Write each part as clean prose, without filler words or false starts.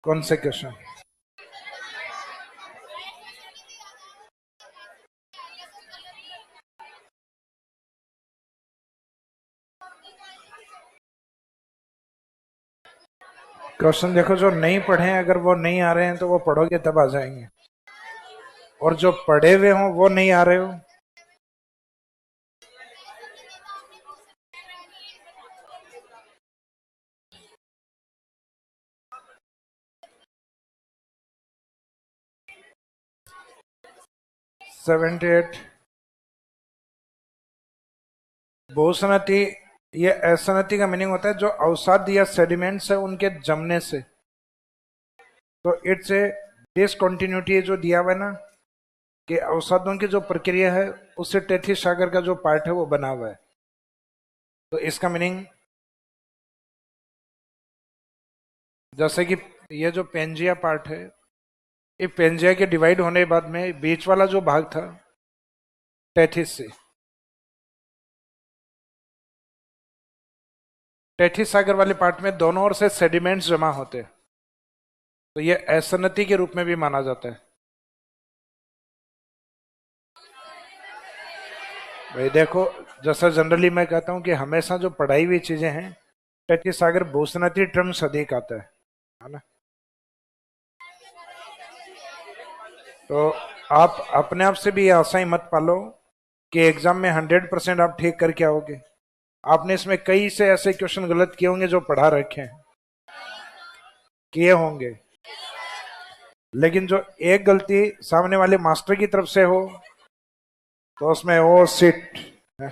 कौन से question? Question देखो, जो नहीं पढ़े हैं अगर वो नहीं आ रहे हैं तो वो पढ़ोगे तब आ जाएंगे, और जो पढ़े हुए हों वो नहीं आ रहे हो। सेवेंटी एट बहुसनती, ये असनती का मीनिंग होता है जो अवसाद या सेडिमेंट्स है उनके जमने से। तो इट्स ए डिसकंटिन्यूटी जो दिया हुआ है ना, कि अवसादों की जो प्रक्रिया है उससे टेथी सागर का जो पार्ट है वो बना हुआ है। तो इसका मीनिंग जैसे कि ये जो पेंजिया पार्ट है, ये पेंजिया के डिवाइड होने के बाद में बीच वाला जो भाग था टेथिस से, टेथिस सागर वाले पार्ट में दोनों ओर से सेडिमेंट्स जमा होते हैं, तो ये असन्नति के रूप में भी माना जाता है। भाई देखो, जैसा जनरली मैं कहता हूं कि हमेशा जो पढ़ाई हुई चीजें हैं, टेथिस सागर भूसनती टर्म्स अधिक आता है ना। तो आप अपने आप से भी ये आशा ही मत पालो कि एग्जाम में 100% आप ठीक करके आओगे। आपने इसमें कई से ऐसे क्वेश्चन गलत किए होंगे जो पढ़ा रखे हैं, किए होंगे, लेकिन जो एक गलती सामने वाले मास्टर की तरफ से हो तो उसमें वो सिट है।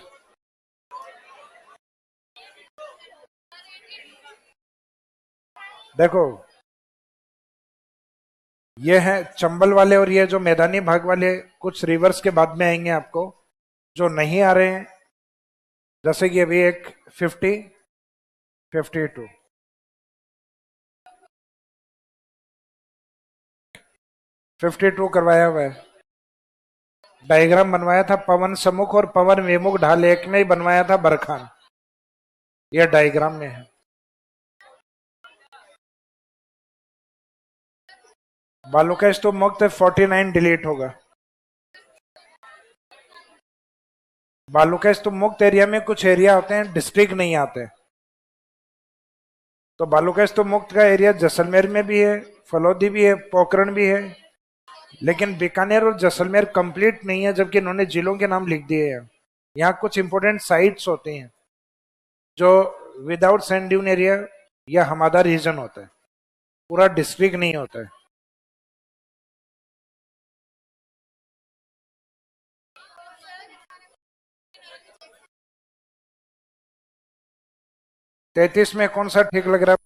देखो, ये है चंबल वाले, और ये जो मैदानी भाग वाले कुछ रिवर्स के बाद में आएंगे आपको, जो नहीं आ रहे हैं। जैसे कि अभी एक 50, 52, 52 करवाया हुआ है। डायग्राम बनवाया था पवन सम्मुख और पवन विमुख ढाल एक में ही बनवाया था बरखान, यह डायग्राम में है। बालू का स्तूप मुक्त 49 डिलीट होगा। बालू का स्तूप मुक्त एरिया में कुछ एरिया होते हैं डिस्ट्रिक्ट नहीं आते, तो बालू का स्तूप मुक्त का एरिया जैसलमेर में भी है, फलोदी भी है, पोखरण भी है, लेकिन बीकानेर और जैसलमेर कंप्लीट नहीं है, जबकि इन्होंने जिलों के नाम लिख दिए हैं। यहाँ कुछ इंपोर्टेंट साइट्स होती हैं जो विदाउट सैंड ड्यून एरिया या हमादा रीजन होता है, पूरा डिस्ट्रिक्ट नहीं होता है। तैतीस में कौन सा ठीक लग रहा है?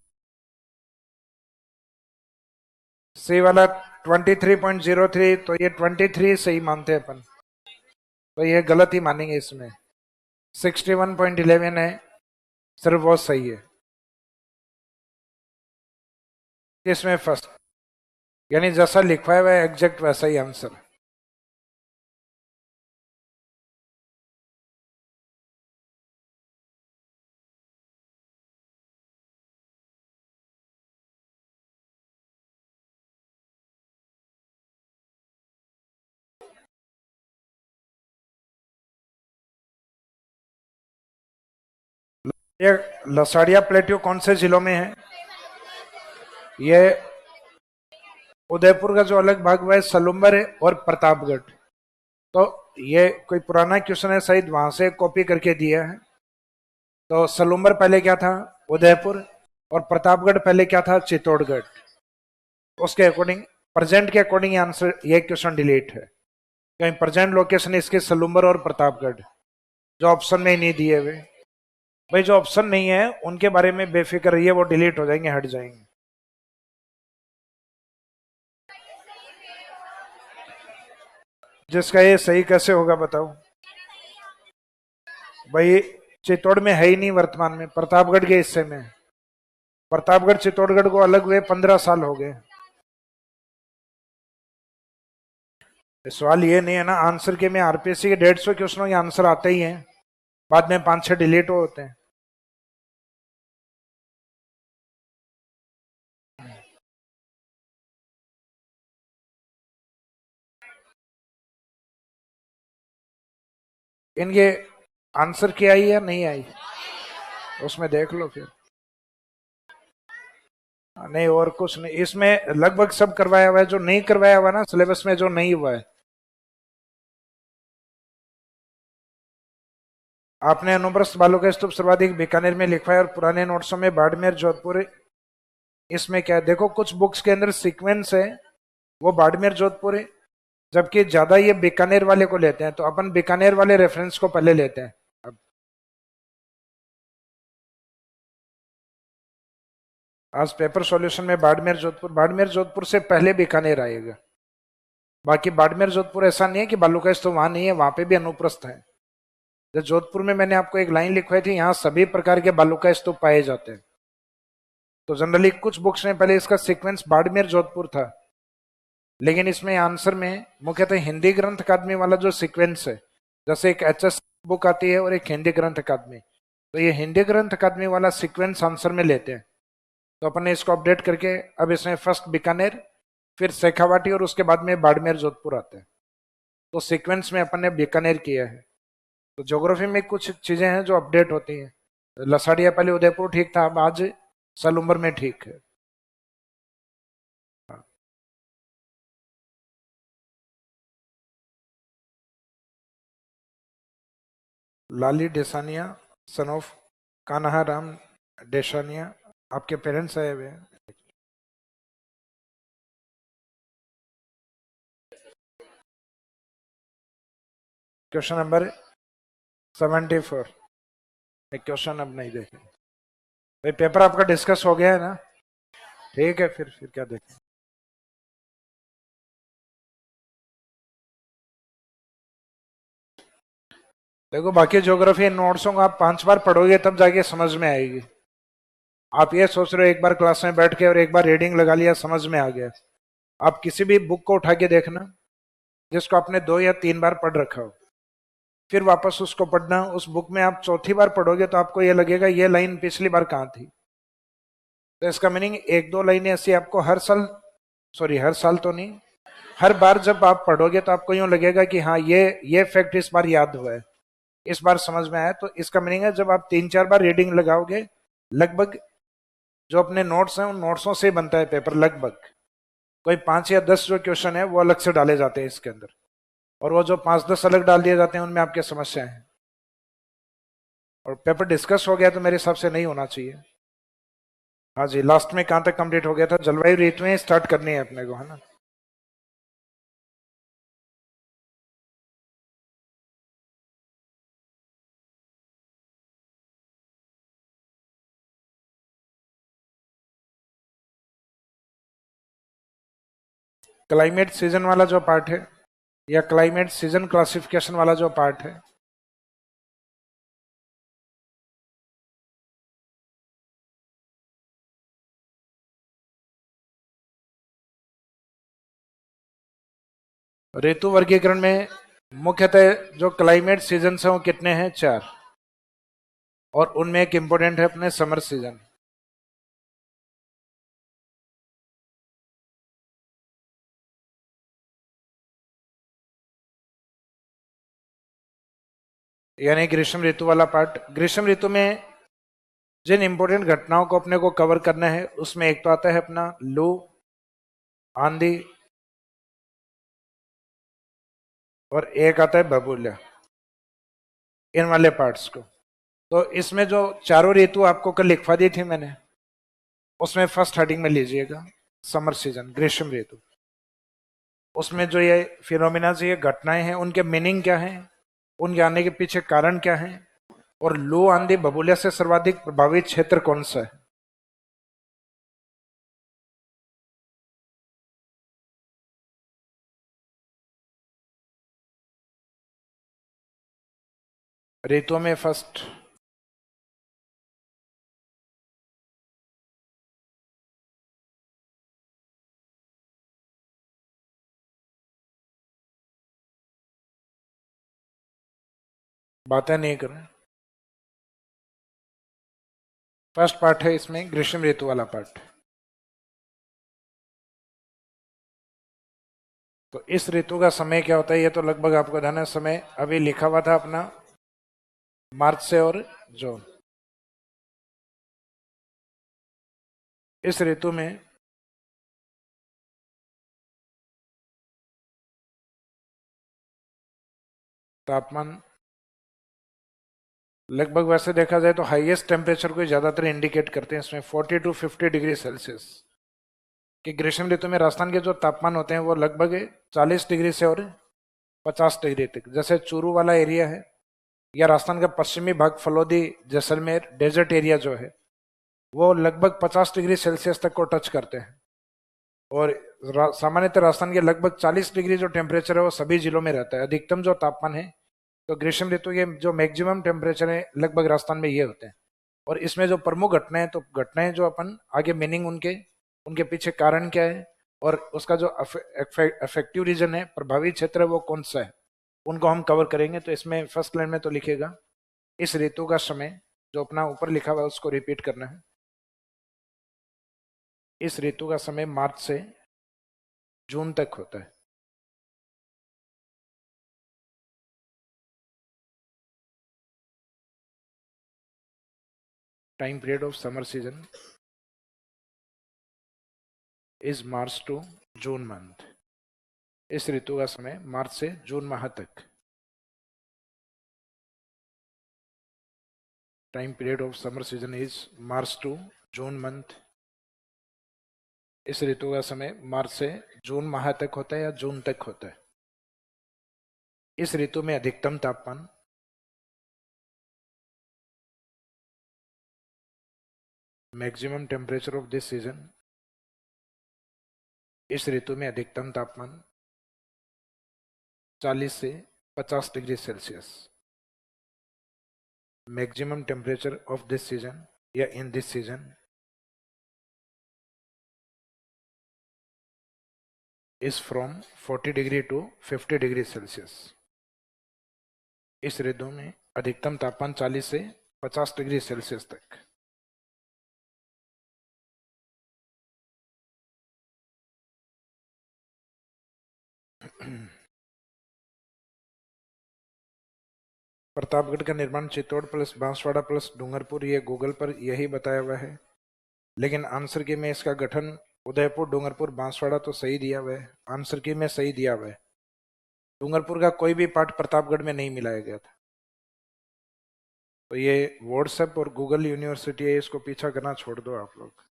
सी वाला 23.03, तो ये 23 सही मानते हैं अपन, तो ये गलत ही मानेंगे। इसमें 61.11 है, सिर्फ वो सही है। इसमें फर्स्ट, यानी जैसा लिखवाया हुआ है एग्जैक्ट वैसा ही आंसर। ये लसाड़िया प्लेट्यू कौन से जिलों में है? ये उदयपुर का जो अलग भाग हुआ है सलुम्बर है और प्रतापगढ़। तो ये कोई पुराना क्वेश्चन है शायद, वहां से कॉपी करके दिया है। तो सलुम्बर पहले क्या था? उदयपुर। और प्रतापगढ़ पहले क्या था? चित्तौड़गढ़। उसके अकॉर्डिंग, प्रेजेंट के अकॉर्डिंग आंसर ये क्वेश्चन डिलीट है, कहीं प्रेजेंट लोकेशन इसके सलुम्बर और प्रतापगढ़, जो ऑप्शन में ही नहीं दिए हुए। भाई जो ऑप्शन नहीं है उनके बारे में बेफिक्र रहिए, वो डिलीट हो जाएंगे, हट जाएंगे। जिसका ये सही कैसे होगा बताओ भाई? चित्तौड़ में है ही नहीं वर्तमान में, प्रतापगढ़ के हिस्से में। प्रतापगढ़ चित्तौड़गढ़ को अलग हुए 15 साल हो गए। सवाल ये नहीं है ना आंसर के में आरपीएससी के 150 क्वेश्चनों के आंसर आते ही हैं, बाद में 5-6 डिलीट होते हैं। इनके आंसर क्या आई या नहीं आई उसमें देख लो फिर। नहीं और कुछ नहीं, इसमें लगभग सब करवाया हुआ है, जो नहीं करवाया हुआ ना सिलेबस में, जो नहीं हुआ है। आपने अनुप्रस्थ बालू का स्तूप सर्वाधिक बीकानेर में लिखा है और पुराने नोट्सों में बाड़मेर जोधपुर, इसमें क्या है देखो, कुछ बुक्स के अंदर सीक्वेंस है वो बाड़मेर जोधपुर है, जबकि ज्यादा ये बीकानेर वाले को लेते हैं, तो अपन बीकानेर वाले रेफरेंस को पहले लेते हैं। अब आज पेपर सॉल्यूशन में बाड़मेर जोधपुर से पहले बीकानेर आएगा। बाकी बाड़मेर जोधपुर ऐसा नहीं है कि बालू का स्तूप वहां नहीं है, वहां पे भी अनुप्रस्थ है। जो जोधपुर में मैंने आपको एक लाइन लिखवाई थी, यहाँ सभी प्रकार के बालू का स्तूप पाए जाते हैं। तो जनरली कुछ बुक्स में पहले इसका सीक्वेंस बाड़मेर जोधपुर था, लेकिन इसमें आंसर में मुख्यतः हिंदी ग्रंथ अकादमी वाला जो सीक्वेंस है, जैसे एक एचएस बुक आती है और एक हिंदी ग्रंथ अकादमी, तो ये हिंदी ग्रंथ अकादमी वाला सीक्वेंस आंसर में लेते हैं। तो अपन ने इसको अपडेट करके अब इसमें फर्स्ट बीकानेर, फिर शेखावाटी और उसके बाद में बाड़मेर जोधपुर आते हैं। तो सीक्वेंस में अपन ने बीकानेर किया है। तो ज्योग्राफी में कुछ चीजें हैं जो अपडेट होती हैं। लसाड़िया पहले उदयपुर ठीक था, अब आज सलूम्बर में ठीक है। लाली डेसानिया सन ऑफ कान्हा राम डेसानिया, आपके पेरेंट्स आए हुए हैं। Question number 74। क्वेश्चन अब नहीं देखें भाई, पेपर आपका डिस्कस हो गया है ना, ठीक है फिर क्या देखें। देखो बाकी ज्योग्राफी नोट्सों को आप 5 बार पढ़ोगे तब जाके समझ में आएगी। आप ये सोच रहे हो एक बार क्लास में बैठ के और एक बार रीडिंग लगा लिया समझ में आ गया। आप किसी भी बुक को उठा के देखना जिसको आपने 2 या 3 बार पढ़ रखा हो, फिर वापस उसको पढ़ना। उस बुक में आप चौथी बार पढ़ोगे तो आपको ये लगेगा ये लाइन पिछली बार कहाँ थी। तो इसका मीनिंग 1-2 लाइनें ऐसी आपको हर साल, सॉरी हर साल तो नहीं, हर बार जब आप पढ़ोगे तो आपको यूं लगेगा कि हाँ ये फैक्ट इस बार याद हुआ है, इस बार समझ में आया। तो इसका मीनिंग है जब आप 3-4 बार रीडिंग लगाओगे, लगभग जो अपने नोट्स हैं उन नोट्सों से बनता है पेपर। लगभग कोई 5 या 10 जो क्वेश्चन है वो अलग से डाले जाते हैं इसके अंदर, और वो जो 5-10 अलग डाल दिए जाते हैं उनमें आपके समस्याएं हैं। और पेपर डिस्कस हो गया तो मेरे हिसाब से नहीं होना चाहिए। हाँ जी, लास्ट में कहाँ तक कंप्लीट हो गया था, जलवायु ऋतुएं स्टार्ट करनी है अपने को, है ना। क्लाइमेट सीजन वाला जो पार्ट है, या क्लाइमेट सीजन क्लासिफिकेशन वाला जो पार्ट है, ऋतु वर्गीकरण में मुख्यतः जो क्लाइमेट सीजन है वो कितने हैं, 4। और उनमें एक इंपॉर्टेंट है अपने समर सीजन। यानी ग्रीष्म ऋतु वाला पार्ट। ग्रीष्म ऋतु में जिन इंपॉर्टेंट घटनाओं को अपने को कवर करना है उसमें एक तो आता है अपना लू, आंधी, और एक आता है बबूला। इन वाले पार्ट्स को, तो इसमें जो चारों ऋतु आपको कल लिखवा दी थी मैंने, उसमें फर्स्ट हेडिंग में लीजिएगा समर सीजन, ग्रीष्म ऋतु। उसमें जो ये फिनोमिना, ये घटनाएं हैं, उनके मीनिंग क्या है, उनके आने के पीछे कारण क्या है, और लू, आंधी, बबूला से सर्वाधिक प्रभावित क्षेत्र कौन सा है। ऋतुओं में फर्स्ट बातें नहीं करें। फर्स्ट पार्ट है इसमें ग्रीष्म ऋतु वाला पार्ट। तो इस ऋतु का समय क्या होता है ये तो लगभग आपको ध्यान है। समय अभी लिखा हुआ था अपना मार्च से और जून। इस ऋतु में तापमान लगभग वैसे देखा जाए तो हाईएस्ट टेम्परेचर को ज्यादातर इंडिकेट करते हैं इसमें 40 टू 50 डिग्री सेल्सियस। कि ग्रीष्म ऋतु में राजस्थान के जो तापमान होते हैं वो लगभग 40 डिग्री से और 50 डिग्री तक। जैसे चूरू वाला एरिया है या राजस्थान का पश्चिमी भाग फलोदी जैसलमेर डेजर्ट एरिया जो है वो लगभग 50 डिग्री सेल्सियस तक को टच करते हैं। और सामान्यतः राजस्थान के लगभग 40 डिग्री जो टेम्परेचर है वो सभी जिलों में रहता है। अधिकतम जो तापमान है तो ग्रीष्म ऋतु के जो मैक्सिमम टेम्परेचर है लगभग राजस्थान में ये होते हैं। और इसमें जो प्रमुख घटनाएं तो घटनाएं जो अपन आगे मीनिंग उनके उनके पीछे कारण क्या है और उसका जो अफेक्टिव रीजन है प्रभावी क्षेत्र है वो कौन सा है उनको हम कवर करेंगे। तो इसमें फर्स्ट लाइन में तो लिखेगा इस ऋतु का समय, जो अपना ऊपर लिखा हुआ है उसको रिपीट करना है। इस ऋतु का समय मार्च से जून तक होता है। Time period of summer season is March to June month. इस ऋतु का समय मार्च से जून माह तक। Time period of summer season is March to June month. इस ऋतु का समय मार्च से जून माह तक होता है या जून तक होता है। इस ऋतु में अधिकतम तापमान maximum temperature of this season. इस ऋतु में अधिकतम तापमान 40 से 50 degree Celsius. Maximum temperature of this season या in this season is from 40 degree to 50 degree Celsius. इस ऋतु में अधिकतम तापमान 40 से 50 डिग्री सेल्सियस तक। प्रतापगढ़ का निर्माण चित्तौड़ प्लस बांसवाड़ा प्लस डूंगरपुर, ये गूगल पर यही बताया हुआ है, लेकिन आंसर की में इसका गठन उदयपुर डूंगरपुर बांसवाड़ा तो सही दिया हुआ है। आंसर की में सही दिया हुआ है। डूंगरपुर का कोई भी पार्ट प्रतापगढ़ में नहीं मिलाया गया था। तो ये व्हाट्सएप और गूगल यूनिवर्सिटी है, इसको पीछा करना छोड़ दो आप लोग।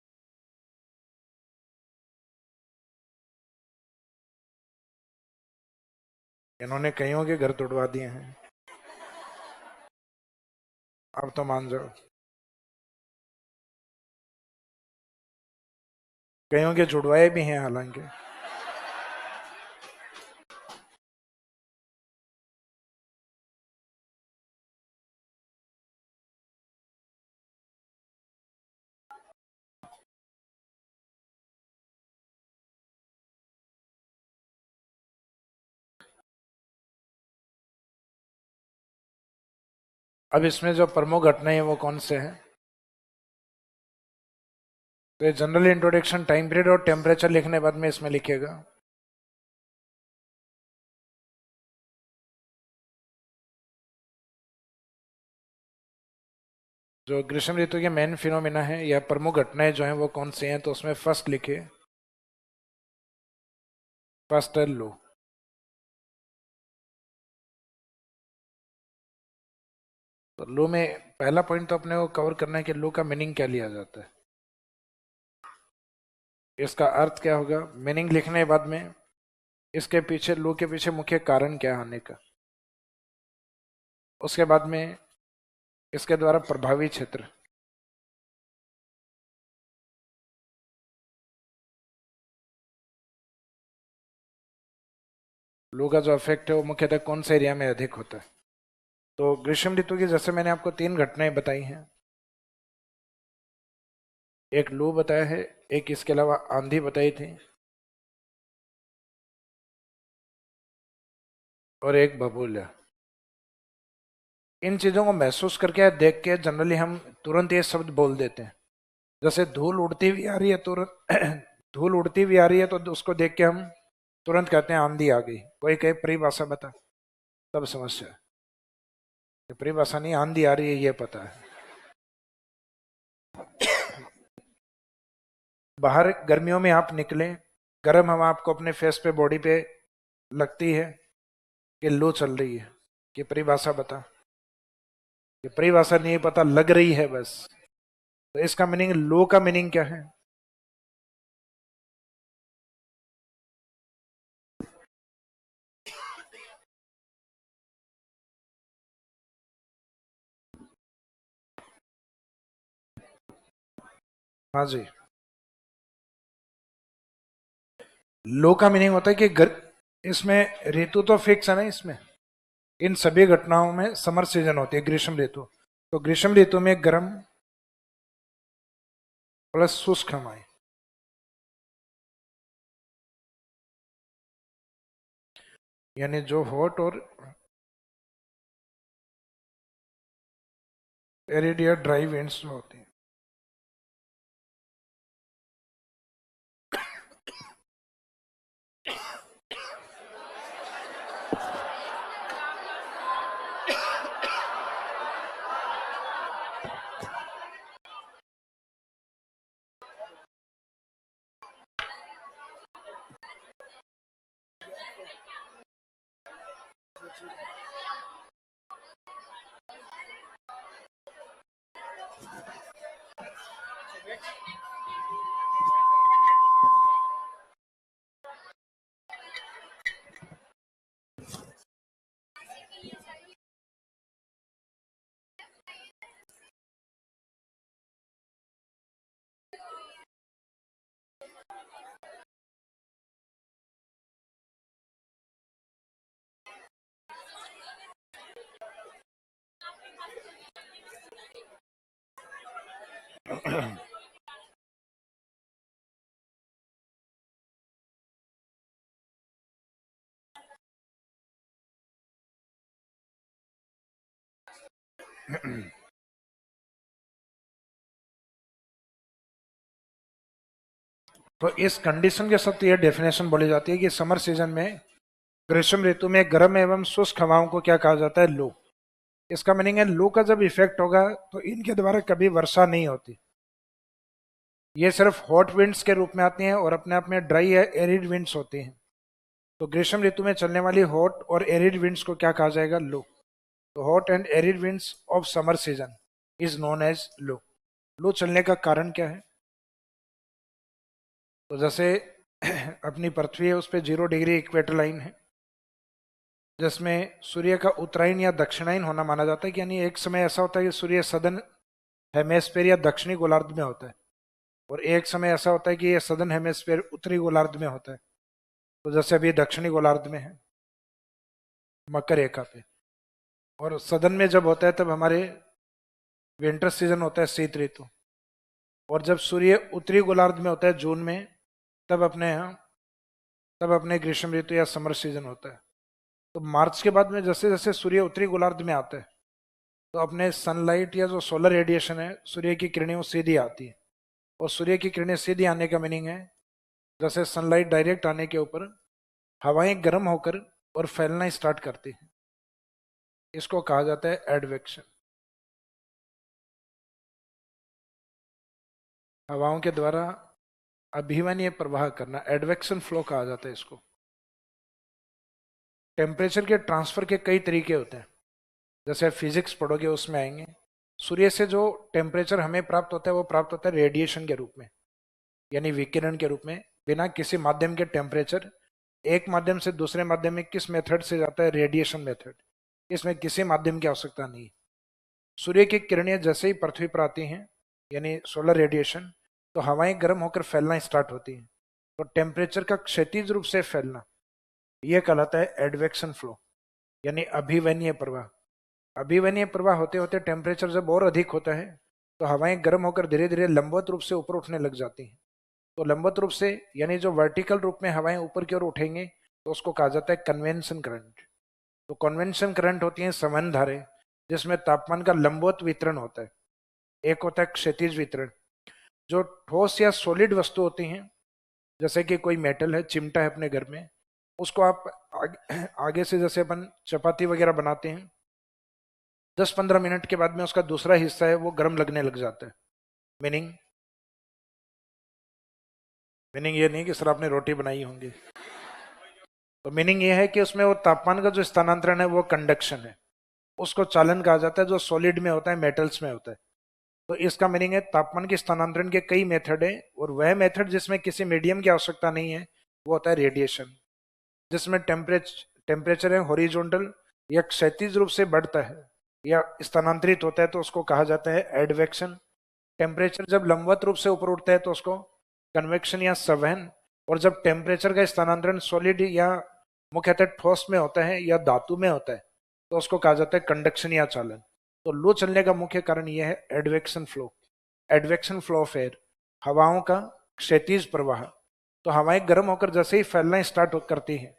इन्होंने कईयों के घर तोड़वा दिए हैं, अब तो मान जाओ। कईयों के जुड़वाए भी हैं हालांकि। अब इसमें जो प्रमुख घटनाएं हैं वो कौन से हैं? तो जनरल इंट्रोडक्शन, टाइम पीरियड और टेम्परेचर लिखने बाद में इसमें लिखेगा। जो ग्रीष्म ऋतु के मेन फिनोमिना है या प्रमुख घटनाएं जो हैं वो कौन सी हैं, तो उसमें फर्स्ट लिखे फर्स्ट है लू। तो लू में पहला पॉइंट तो अपने को कवर करना है कि लू का मीनिंग क्या लिया जाता है, इसका अर्थ क्या होगा। मीनिंग लिखने के बाद में इसके पीछे लू के पीछे मुख्य कारण क्या आने का, उसके बाद में इसके द्वारा प्रभावी क्षेत्र, लू का जो इफेक्ट है वो मुख्यतः कौन से एरिया में अधिक होता है। तो ग्रीष्म ऋतु की जैसे मैंने आपको 3 घटनाएं बताई हैं, एक लू बताया है, एक इसके अलावा आंधी बताई थी, और एक बबूला। इन चीजों को महसूस करके देख के जनरली हम तुरंत ये शब्द बोल देते हैं। जैसे धूल उड़ती हुई आ रही है, तुरंत धूल उड़ती हुई आ रही है तो उसको देख के हम तुरंत कहते हैं आंधी आ गई। कोई कहे परिभाषा बता, तब समस्या है। परिभाषा नहीं, आंधी आ रही है ये पता है। बाहर गर्मियों में आप निकले, गर्म हवा आपको अपने फेस पे, बॉडी पे लगती है कि लू चल रही है, कि परिभाषा बता। ये परिभाषा नहीं पता, लग रही है बस। तो इसका मीनिंग, लो का मीनिंग क्या है? हाँ जी, लो का मीनिंग होता है कि इसमें ऋतु तो फिक्स है ना, इसमें इन सभी घटनाओं में समर सीजन होती है, ग्रीष्म ऋतु। तो ग्रीष्म ऋतु में गर्म प्लस शुष्क हवाएं, यानी जो हॉट और एरिड या ड्राई विंड्स होती हैं। तो इस कंडीशन के साथ यह डेफिनेशन बोली जाती है कि समर सीजन में, ग्रीष्म ऋतु में गर्म एवं शुष्क हवाओं को क्या कहा जाता है? लू। इसका मीनिंग है लू का जब इफेक्ट होगा तो इनके द्वारा कभी वर्षा नहीं होती, ये सिर्फ हॉट विंड्स के रूप में आती हैं और अपने आप में ड्राई या एरिड विंड्स होती हैं। तो ग्रीष्म ऋतु में चलने वाली हॉट और एरिड विंड्स को क्या कहा जाएगा? लू। तो hot and arid winds of summer season is known as loo. लू चलने का कारण क्या है? तो जैसे अपनी पृथ्वी है, उस पर 0 डिग्री इक्वेटर लाइन है, जिसमें सूर्य का उत्तरायण या दक्षिणायन होना माना जाता है। कि यानी एक समय ऐसा होता है कि सूर्य सदन हेमेस्फेयर या दक्षिणी गोलार्ध में होता है, और एक समय ऐसा होता है कि यह सदन हेमेस्फेयर उत्तरी गोलार्ध में होता है। तो जैसे अभी दक्षिणी गोलार्ध में है, मकर रेखा पे, और सदन में जब होता है तब हमारे विंटर सीजन होता है, शीत ऋतु। और जब सूर्य उत्तरी गोलार्ध में होता है जून में, तब अपने यहाँ, तब अपने ग्रीष्म ऋतु या समर सीजन होता है। तो मार्च के बाद में जैसे जैसे सूर्य उत्तरी गोलार्ध में आता है, तो अपने सनलाइट या जो सोलर रेडिएशन है, सूर्य की किरणें वो सीधी आती है। और सूर्य की किरणें सीधी आने का मीनिंग है, जैसे सनलाइट डायरेक्ट आने के ऊपर हवाएं गर्म होकर और फैलना स्टार्ट करती है। इसको कहा जाता है एडवेक्शन। हवाओं के द्वारा अभिमन्य प्रवाह करना, एडवेक्शन फ्लो कहा जाता है इसको। टेम्परेचर के ट्रांसफर के कई तरीके होते हैं, जैसे फिजिक्स पढ़ोगे उसमें आएंगे। सूर्य से जो टेम्परेचर हमें प्राप्त होता है वो प्राप्त होता है रेडिएशन के रूप में, यानी विकिरण के रूप में। बिना किसी माध्यम के टेम्परेचर एक माध्यम से दूसरे माध्यम में किस मेथड से जाता है? Radiation method. इसमें किसी माध्यम की आवश्यकता नहीं। सूर्य की किरणें जैसे ही पृथ्वी पर आती हैं, यानी सोलर रेडिएशन, तो हवाएं गर्म होकर फैलना स्टार्ट होती हैं। तो टेम्परेचर का क्षैतिज रूप से फैलना, यह कहलाता है एडवेक्शन फ्लो, यानी अभिवन्य प्रवाह। अभिवन्य प्रवाह होते होते टेम्परेचर जब और अधिक होता है, तो हवाएं गर्म होकर धीरे धीरे लंबवत रूप से ऊपर उठने लग जाती हैं। तो लंबवत रूप से, यानी जो वर्टिकल रूप में हवाएं ऊपर की ओर उठेंगे, तो उसको कहा जाता है कन्वेंशन करंट। तो कन्वेंशन करंट होती है संवहन धाराएं, जिसमें तापमान का लंबवत वितरण होता है, एक होता है क्षैतिज वितरण। जो ठोस या सॉलिड वस्तु होती हैं, जैसे कि कोई मेटल है, चिमटा है अपने घर में, उसको आप आगे से जैसे अपन चपाती वगैरह बनाते हैं, 10-15 मिनट के बाद में उसका दूसरा हिस्सा है वो गर्म लगने लग जाता है। मीनिंग मीनिंग ये नहीं कि सर आपने रोटी बनाई होंगी, तो मीनिंग ये है कि उसमें वो तापमान का जो स्थानांतरण है वो कंडक्शन है, उसको चालन कहा जाता है, जो सॉलिड में होता है, मेटल्स में होता है। तो इसका मीनिंग है तापमान के स्थानांतरण के कई मेथड है, और वह मेथड जिसमें किसी मीडियम की आवश्यकता नहीं है वो होता है रेडिएशन। जिसमें टेम्परेचर है हॉरिजॉन्टल या क्षैतिज रूप से बढ़ता है या स्थानांतरित होता है तो उसको कहा जाता है एडवेक्शन। टेम्परेचर जब लंबवत रूप से ऊपर उठता है तो उसको कन्वेक्शन या संवहन। और जब टेम्परेचर का स्थानांतरण सॉलिड या मुख्यतः ठोस में होता है या धातु में होता है तो उसको कहा जाता है कंडक्शन या चालन। तो लू चलने का मुख्य कारण यह है advection flow. Advection flow of air, हवाओं का क्षैतिज प्रवाह। तो हवाएं गर्म होकर जैसे ही फैलना स्टार्ट करती हैं,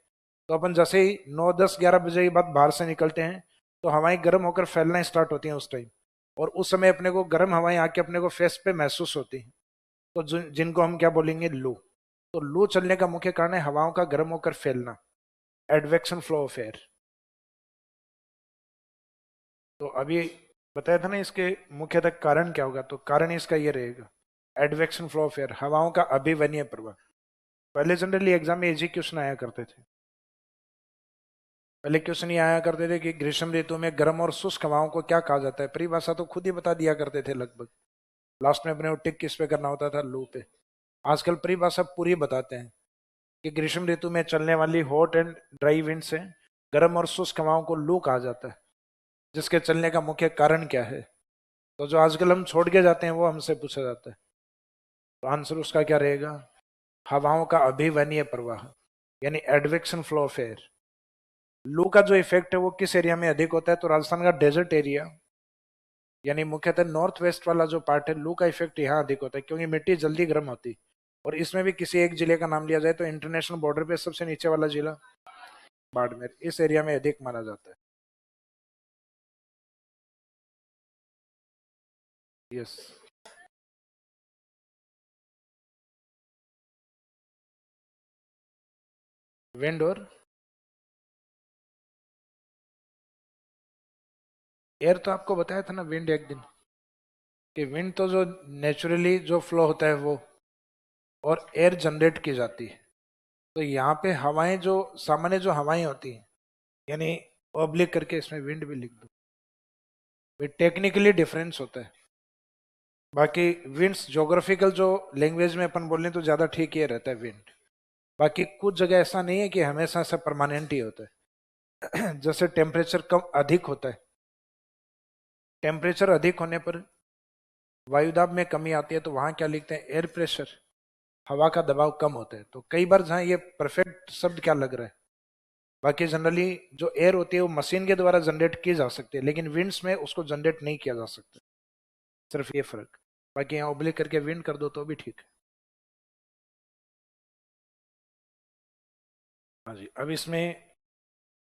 तो अपन जैसे ही 9, 10, 11 बजे के बाद बाहर से निकलते हैं तो हवाएं गर्म होकर फैलना स्टार्ट होती हैं उस टाइम, और उस समय अपने को गर्म हवाएं आके अपने को फेस पे महसूस होती हैं, तो जिनको हम क्या बोलेंगे, लू। तो लू चलने का मुख्य कारण है हवाओं का गर्म होकर फैलना, एडवेक्शन फ्लो ऑफ एयर। तो अभी बताया था ना इसके मुख्यतः कारण क्या होगा, तो कारण इसका ये रहेगा एडवेक्शन फ्लो ऑफ एयर, हवाओं का अभिवनीय प्रवाह। पहले जनरली एग्जाम में इजी क्वेश्चन आया करते थे। पहले क्वेश्चन ये आया करते थे कि ग्रीष्म ऋतु में गर्म और शुष्क हवाओं को क्या कहा जाता है, परिभाषा तो खुद ही बता दिया करते थे लगभग, लास्ट में अपने को टिक किस पे करना होता था, लू पे। आजकल परिभाषा पूरी बताते हैं कि ग्रीष्म ऋतु में चलने वाली हॉट एंड ड्राई विंड से गर्म और शुष्क हवाओं को लू कहा जाता है, जिसके चलने का मुख्य कारण क्या है। तो जो आजकल हम छोड़ के जाते हैं वो हमसे पूछा जाता है, तो आंसर उसका क्या रहेगा, हवाओं का अभिवनीय प्रवाह, यानी एडवेक्शन फ्लो ऑफ एयर। लू का जो इफेक्ट है वो किस एरिया में अधिक होता है, तो राजस्थान का डेजर्ट एरिया, यानी मुख्यतः नॉर्थ वेस्ट वाला जो पार्ट है, लू का इफेक्ट यहाँ अधिक होता है क्योंकि मिट्टी जल्दी गर्म होती है। और इसमें भी किसी एक जिले का नाम लिया जाए तो इंटरनेशनल बॉर्डर पे सबसे नीचे वाला जिला बाड़मेर, इस एरिया में अधिक माना जाता है। यस। विंड और एयर तो आपको बताया था ना, विंड एक दिन, कि विंड तो जो नेचुरली जो फ्लो होता है वो, और एयर जनरेट की जाती है। तो यहाँ पे हवाएं जो सामान्य जो हवाएं होती हैं, यानी ऑब्लिक करके इसमें विंड भी लिख दो, टेक्निकली डिफरेंस होता है। बाकी विंड्स जोग्राफिकल जो लैंग्वेज में अपन बोल रहे हैं तो ज़्यादा ठीक ये रहता है विंड। बाकी कुछ जगह ऐसा नहीं है कि हमेशा ऐसा परमानेंट ही होता है जैसे टेम्परेचर कम अधिक होता है, टेम्परेचर अधिक होने पर वायुदाब में कमी आती है, तो वहां क्या लिखते हैं, एयर प्रेशर, हवा का दबाव कम होता है। तो कई बार जहाँ ये परफेक्ट शब्द क्या लग रहा है, बाकी जनरली जो एयर होती है वो मशीन के द्वारा जनरेट की जा सकती है, लेकिन विंड्स में उसको जनरेट नहीं किया जा सकता, सिर्फ ये फर्क। बाकी यहाँ ओब्लिक करके विंड कर दो तो भी ठीक है। हाँ जी, अब इसमें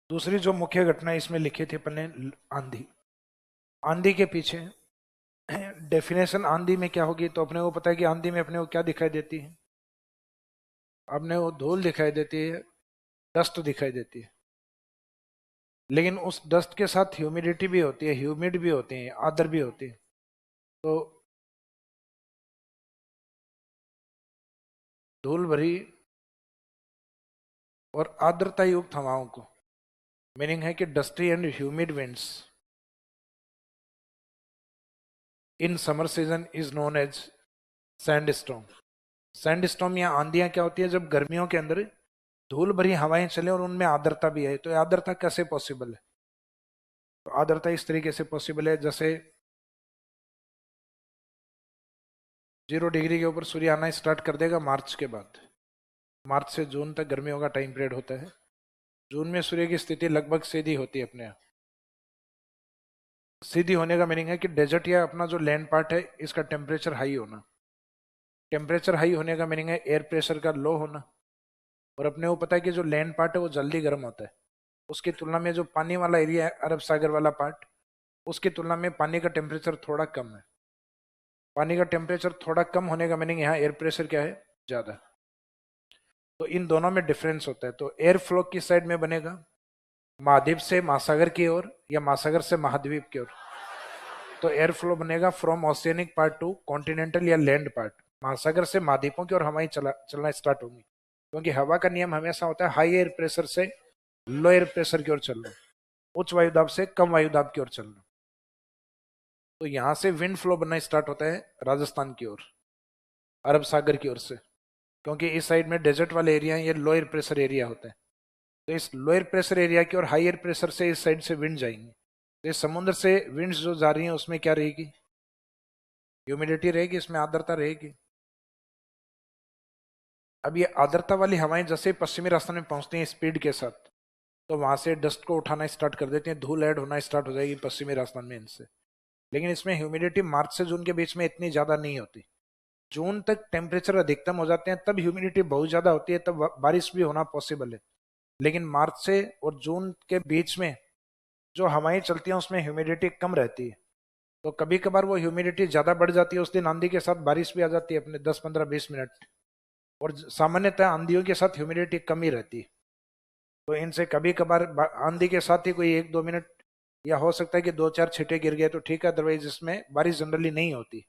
दूसरी जो मुख्य घटना इसमें लिखी थी अपन ने, आंधी। आंधी के पीछे डेफिनेशन आंधी में क्या होगी, तो अपने को पता है कि आंधी में अपने को क्या दिखाई देती है, अपने को धूल दिखाई देती है, डस्ट दिखाई देती है। लेकिन उस डस्ट के साथ ह्यूमिडिटी भी होती है, ह्यूमिड भी होती है, आर्द्र भी होती है। तो धूल भरी और आर्द्रता युक्त हवाओं को, मीनिंग है कि dusty and humid winds in summer season is known as sandstorm. Sandstorm या आंधियां क्या होती है, जब गर्मियों के अंदर धूल भरी हवाएं चले और उनमें आर्द्रता भी है। तो आर्द्रता कैसे पॉसिबल है, तो आर्द्रता इस तरीके से पॉसिबल है, जैसे 0 डिग्री के ऊपर सूर्य आना स्टार्ट कर देगा मार्च के बाद, मार्च से जून तक गर्मियों का टाइम पीरियड होता है। जून में सूर्य की स्थिति लगभग सीधी होती है अपने यहाँ। सीधी होने का मीनिंग है कि डेजर्ट या अपना जो लैंड पार्ट है इसका टेम्परेचर हाई होना। टेम्परेचर हाई होने का मीनिंग है एयर प्रेशर का लो होना। और अपने को पता है कि जो लैंड पार्ट है वो जल्दी गर्म होता है, उसकी तुलना में जो पानी वाला एरिया है, अरब सागर वाला पार्ट, उसकी तुलना में पानी का टेम्परेचर थोड़ा कम है। पानी का टेम्परेचर थोड़ा कम होने का मीनिंग यहाँ एयर प्रेशर क्या है, ज्यादा। तो इन दोनों में डिफरेंस होता है। तो एयर फ्लो किस साइड में बनेगा, महाद्वीप से महासागर की ओर या महासागर से महाद्वीप की ओर। तो एयर फ्लो बनेगा from oceanic part two continental या लैंड पार्ट। महासागर से महाद्वीपों की ओर हवाएं चलना स्टार्ट होंगी, क्योंकि हवा का नियम हमेशा होता है हाई एयर प्रेशर से लो एयर प्रेशर की ओर चलना, उच्च वायुदाब से कम वायुदाब की ओर चलना। तो यहां से विंड फ्लो बनना स्टार्ट होता है राजस्थान की ओर, अरब सागर की ओर से, क्योंकि इस साइड में डेजर्ट वाले एरिया है, ये लोअर प्रेशर एरिया होता है। तो इस लोअर प्रेशर एरिया की और हायर प्रेशर से इस साइड से विंड जाएंगे। तो इस समुद्र से विंड्स जो जा रही हैं उसमें क्या रहेगी, ह्यूमिडिटी रहेगी, इसमें आर्द्रता रहेगी। अब ये आर्द्रता वाली हवाएं जैसे पश्चिमी राजस्थान में पहुंचती हैं स्पीड के साथ, तो वहां से डस्ट को उठाना स्टार्ट कर देती हैं, धूल ऐड होना स्टार्ट हो जाएगी पश्चिमी राजस्थान में इनसे। लेकिन इसमें ह्यूमिडिटी मार्च से जून के बीच में इतनी ज्यादा नहीं होती। जून तक टेम्परेचर अधिकतम हो जाते हैं, तब ह्यूमिडिटी बहुत ज्यादा होती है, तब बारिश भी होना पॉसिबल है। लेकिन मार्च से और जून के बीच में जो हवाएं चलती हैं उसमें ह्यूमिडिटी कम रहती है। तो कभी कभार वो ह्यूमिडिटी ज्यादा बढ़ जाती है, उस दिन आंधी के साथ बारिश भी आ जाती है अपने 10-15-20 मिनट। और सामान्यतः आंधियों के साथ ह्यूमिडिटी कम ही रहती है। तो इनसे कभी कभार आंधी के साथ ही कोई 1-2 मिनट या हो सकता है कि 2-4 छींटे गिर गए तो ठीक है, अदरवाइज इसमें बारिश जनरली नहीं होती।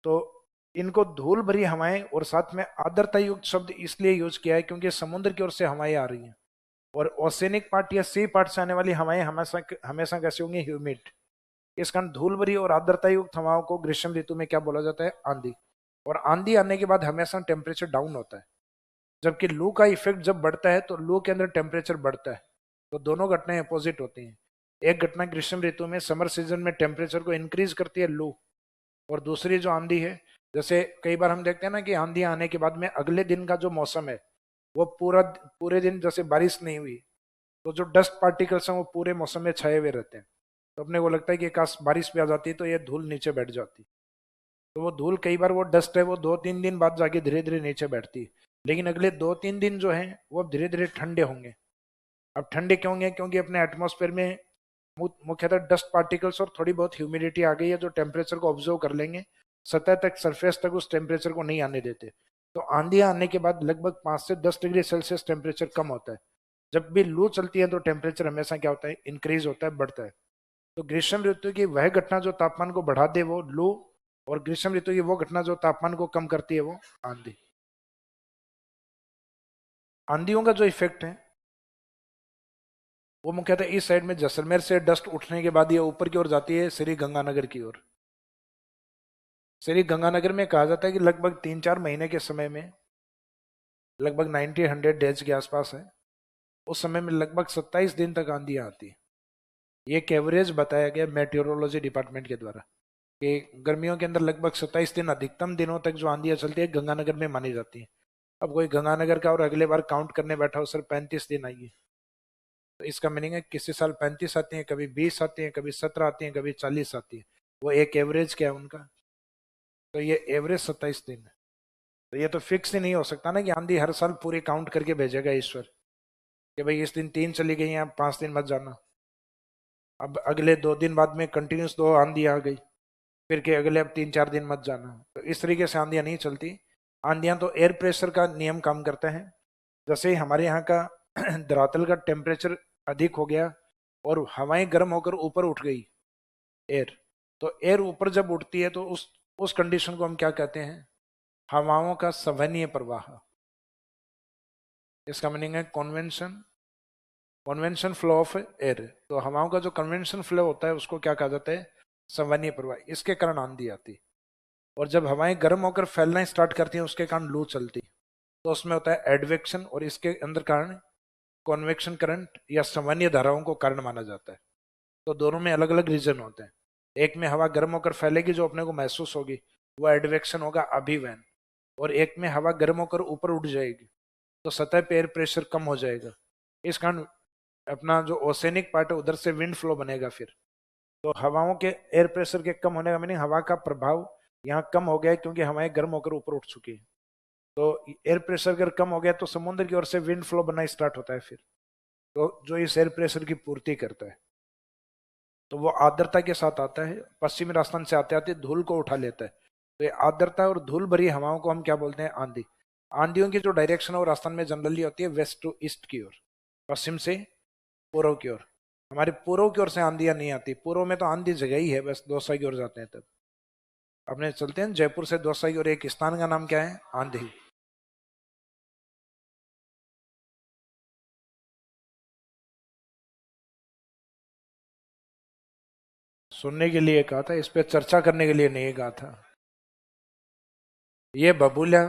तो इनको धूल भरी हवाएं और साथ में आर्द्रता युक्त शब्द इसलिए यूज किया है क्योंकि समुद्र की ओर से हवाएं आ रही हैं, और ओसेनिक पार्ट या सी पार्ट से आने वाली हवाएं हमेशा हमेशा कैसे होंगी, ह्यूमिड। इस कारण धूल भरी और आर्द्रता युक्त हवाओं को ग्रीष्म ऋतु में क्या बोला जाता है, आंधी। और आंधी आने के बाद हमेशा टेम्परेचर डाउन होता है, जबकि लू का इफेक्ट जब बढ़ता है तो लू के अंदर टेम्परेचर बढ़ता है। तो दोनों घटनाएं अपोजिट होती हैं। एक घटना ग्रीष्म ऋतु में समर सीजन में टेम्परेचर को इंक्रीज करती है लू, और दूसरी जो आंधी है, जैसे कई बार हम देखते हैं ना कि आंधी आने के बाद में अगले दिन का जो मौसम है वो पूरे दिन जैसे बारिश नहीं हुई, तो जो डस्ट पार्टिकल्स हैं वो पूरे मौसम में छाए हुए रहते हैं। तो अपने को लगता है कि काश बारिश भी आ जाती तो ये धूल नीचे बैठ जाती। तो वो धूल कई बार वो डस्ट है वो 2-3 दिन बाद जाके धीरे धीरे नीचे बैठती है। लेकिन अगले 2-3 दिन जो है वो अब धीरे धीरे ठंडे होंगे। अब ठंडे क्यों होंगे, क्योंकि अपने एटमॉस्फेयर में मुख्यतः डस्ट पार्टिकल्स और थोड़ी बहुत ह्यूमिडिटी आ गई है जो टेम्परेचर को ऑब्जर्व कर लेंगे, सतह तक सरफेस तक उस टेम्परेचर को नहीं आने देते। तो आंधियां आने के बाद लगभग 5 से 10 डिग्री सेल्सियस टेम्परेचर कम होता है। जब भी लू चलती है तो टेम्परेचर हमेशा क्या होता है, इंक्रीज होता है, बढ़ता है। तो ग्रीष्म ऋतु की वह घटना जो तापमान को बढ़ा दे वो लू, और ग्रीष्म ऋतु की वो घटना जो तापमान को कम करती है वो आंधी। आंधियों का जो इफेक्ट है वो मुख्यतः इस साइड में जैसलमेर से डस्ट उठने के बाद ये ऊपर की ओर जाती है श्री गंगानगर की ओर। श्री गंगानगर में कहा जाता है कि लगभग 3-4 महीने के समय में, लगभग 90-100 डेज के आसपास है, उस समय में लगभग 27 दिन तक आंधियां आती है। ये एक एवरेज बताया गया मेट्रोलॉजी डिपार्टमेंट के द्वारा कि गर्मियों के अंदर लगभग 27 दिन अधिकतम दिनों तक जो आंधियां चलती है गंगानगर में मानी जाती है। अब कोई गंगानगर का और अगले बार काउंट करने बैठा हो, सर 35 दिन आई है, तो इसका मीनिंग है किसी साल 35 आती है, कभी 20 आती है, कभी 17 आती है, कभी 40 आती है। वो एक एवरेज क्या है उनका, तो ये एवरेज 27 दिन है। तो ये तो फिक्स ही नहीं हो सकता ना कि आंधी हर साल पूरी काउंट करके भेजेगा ईश्वर कि भाई इस दिन 3 चली गई हैं, 5 दिन मत जाना। अब अगले 2 दिन बाद में कंटिन्यूस 2 आंधी आ गई, फिर के अगले अब 3-4 दिन मत जाना। तो इस तरीके से आंधियां नहीं चलती। आंधियां तो एयर प्रेशर का नियम काम करता है। जैसे ही हमारे यहाँ का धरातल का टेम्परेचर अधिक हो गया और हवाएं गर्म होकर ऊपर उठ गई, एयर, तो एयर ऊपर जब उठती है तो उस कंडीशन को हम क्या कहते हैं, हवाओं का संवहनीय प्रवाह। इसका मीनिंग है कॉन्वेंशन फ्लो ऑफ एयर। तो हवाओं का जो कन्वेंशन फ्लो होता है उसको क्या कहा जाता है, संवहनीय प्रवाह। इसके कारण आंधी आती। और जब हवाएं गर्म होकर फैलना स्टार्ट करती हैं उसके कारण लू चलती, तो उसमें होता है एडवेक्शन, और इसके अंदर कारण कॉन्वेक्शन करंट या संवहनीय धाराओं को कारण माना जाता है। तो दोनों में अलग अलग रीजन होते हैं। एक में हवा गर्म होकर फैलेगी जो अपने को महसूस होगी, वो एडवेक्शन होगा, अभिवहन। और एक में हवा गर्म होकर ऊपर उठ जाएगी तो सतह पे एयर प्रेशर कम हो जाएगा। इस कारण अपना जो ओसेनिक पार्ट है उधर से विंड फ्लो बनेगा। फिर तो हवाओं के एयर प्रेशर के कम होने का मीनिंग हवा का प्रभाव यहाँ कम हो गया है क्योंकि हवाएं गर्म होकर ऊपर उठ चुकी है। तो एयर प्रेशर अगर कम हो गया तो समुद्र की ओर से विंड फ्लो बनना स्टार्ट होता है फिर, तो जो इस एयर प्रेशर की पूर्ति करता है। तो वो आर्द्रता के साथ आता है, पश्चिमी राजस्थान से आते आते धूल को उठा लेता है। तो ये आर्द्रता और धूल भरी हवाओं को हम क्या बोलते हैं? आंधी। आंधियों की जो डायरेक्शन है वो राजस्थान में जनरली होती है वेस्ट टू ईस्ट की ओर, पश्चिम से पूर्व की ओर। हमारे पूर्व की ओर से आंधियां नहीं आती, पूर्व में तो आंधी जगह ही है, बस दौसा की ओर जाते हैं तब। अपने चलते हैं जयपुर से दौसा की ओर, एक स्थान का नाम क्या है? आंधी। सुनने के लिए कहा था, इस पे चर्चा करने के लिए नहीं कहा था। ये बबूला,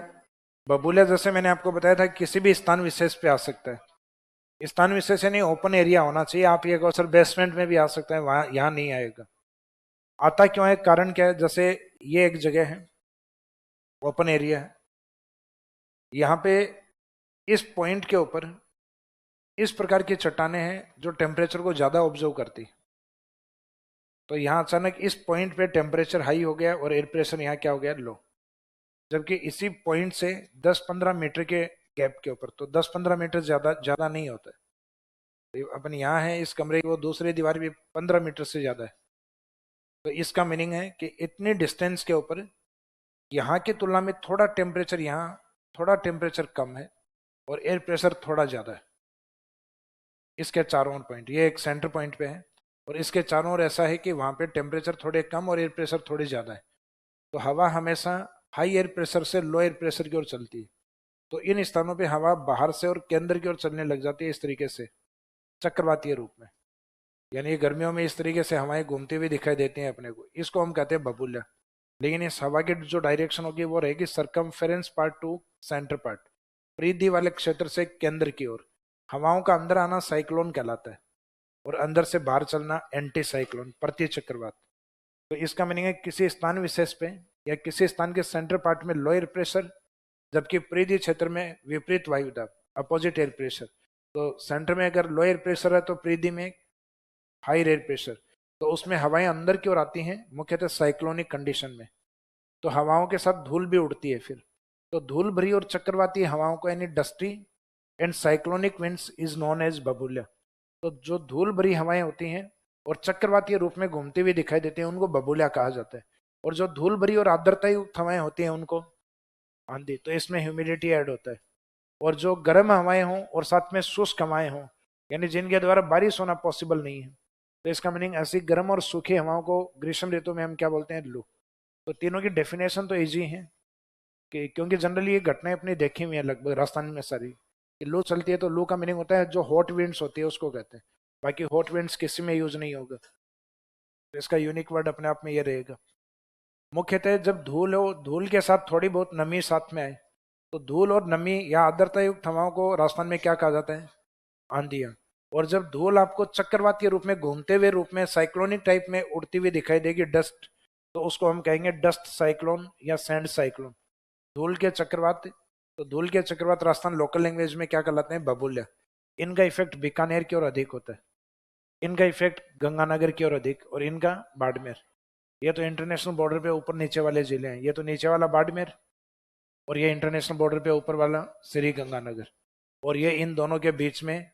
बबूला जैसे मैंने आपको बताया था किसी भी स्थान विशेष पे आ सकता है। स्थान विशेष नहीं, ओपन एरिया होना चाहिए। आप ये कहो सर बेसमेंट में भी आ सकता है, वहां यहाँ नहीं आएगा। आता क्यों है, कारण क्या है? जैसे ये एक जगह है, ओपन एरिया है, यहाँ पे इस पॉइंट के ऊपर इस प्रकार की चट्टाने हैं जो टेम्परेचर को ज्यादा ऑब्जर्व करती। तो यहाँ अचानक इस पॉइंट पे टेम्परेचर हाई हो गया और एयर प्रेशर यहाँ क्या हो गया? लो। जबकि इसी पॉइंट से 10-15 मीटर के गैप के ऊपर, तो 10-15 मीटर ज्यादा ज्यादा नहीं होता है। तो अपन यहाँ है इस कमरे की, वो दूसरी दीवार भी 15 मीटर से ज्यादा है। तो इसका मीनिंग है कि इतनी डिस्टेंस के ऊपर यहाँ की तुलना में थोड़ा टेम्परेचर, यहाँ थोड़ा टेम्परेचर कम है और एयर प्रेशर थोड़ा ज्यादा है। इसके चारों ओर पॉइंट, ये एक सेंटर पॉइंट पे है और इसके चारों ओर ऐसा है कि वहां पे टेम्परेचर थोड़े कम और एयर प्रेशर थोड़े ज्यादा है। तो हवा हमेशा हाई एयर प्रेशर से लो एयर प्रेशर की ओर चलती है। तो इन स्थानों पे हवा बाहर से और केंद्र की ओर चलने लग जाती है इस तरीके से, चक्रवातीय रूप में। यानी गर्मियों में इस तरीके से हवाएं घूमती हुई दिखाई देती हैं अपने को, इसको हम कहते हैं बबूला। लेकिन इस हवा की जो डायरेक्शन होगी वो रहेगी circumference part two centre part, परिधि वाले क्षेत्र से केंद्र की ओर। हवाओं का अंदर आना साइक्लोन कहलाता है और अंदर से बाहर चलना एंटी साइक्लोन, प्रति चक्रवात। तो इसका मीनिंग है किसी स्थान विशेष पे या किसी स्थान के सेंटर पार्ट में लो एयर प्रेशर, जबकि परिधि क्षेत्र में विपरीत वायु दाब, अपोजिट एयर प्रेशर। तो सेंटर में अगर लो एयर प्रेशर है तो परिधि में हाई एयर प्रेशर, तो उसमें हवाएं अंदर की ओर आती हैं मुख्यतः साइक्लोनिक कंडीशन में। तो हवाओं के साथ धूल भी उड़ती है फिर। तो धूल भरी और चक्रवाती हवाओं को यानी dusty and cyclonic winds is known as babula. तो जो धूल भरी हवाएं होती हैं और चक्रवातीय रूप में घूमती हुई दिखाई देती हैं उनको बबूला कहा जाता है। और जो धूल भरी और आर्द्रता युक्त हवाएं होती हैं उनको आंधी। तो इसमें ह्यूमिडिटी ऐड होता है। और जो गर्म हवाएं हों और साथ में शुष्क हवाएं हों, यानी जिनके द्वारा बारिश होना पॉसिबल नहीं है, तो इसका मीनिंग ऐसी गर्म और सूखी हवाओं को ग्रीष्म ऋतु में हम क्या बोलते हैं? लू। तो तीनों की डेफिनेशन तो इजी है कि क्योंकि जनरली ये घटनाएं अपनी देखी हुई है लगभग राजस्थान में सारी, कि लू चलती है तो लू का मीनिंग होता है जो हॉट विंड्स होती है उसको कहते हैं। बाकी हॉट विंड्स किसी में यूज नहीं होगा, तो इसका यूनिक वर्ड अपने आप में ये रहेगा। मुख्यतः जब धूल हो, धूल के साथ थोड़ी बहुत नमी साथ में आए, तो धूल और नमी या आर्द्रता युक्त हवाओं को राजस्थान में क्या कहा जाता है? आंधियां। और जब धूल आपको चक्रवातीय रूप में घूमते हुए रूप में साइक्लोनिक टाइप में उड़ती हुई दिखाई देगी, डस्ट, तो उसको हम कहेंगे डस्ट साइक्लोन या सैंड साइक्लोन, धूल के चक्रवात। तो धूल के चक्रवात राजस्थान लोकल लैंग्वेज में क्या कहलाते हैं? बबूल्या। इनका इफेक्ट बीकानेर की ओर अधिक होता है, इनका इफेक्ट गंगानगर की ओर अधिक, और इनका बाड़मेर। ये तो इंटरनेशनल बॉर्डर पे ऊपर नीचे वाले जिले हैं, ये तो नीचे वाला बाड़मेर और ये इंटरनेशनल बॉर्डर पे ऊपर वाला श्री गंगानगर, और ये इन दोनों के बीच में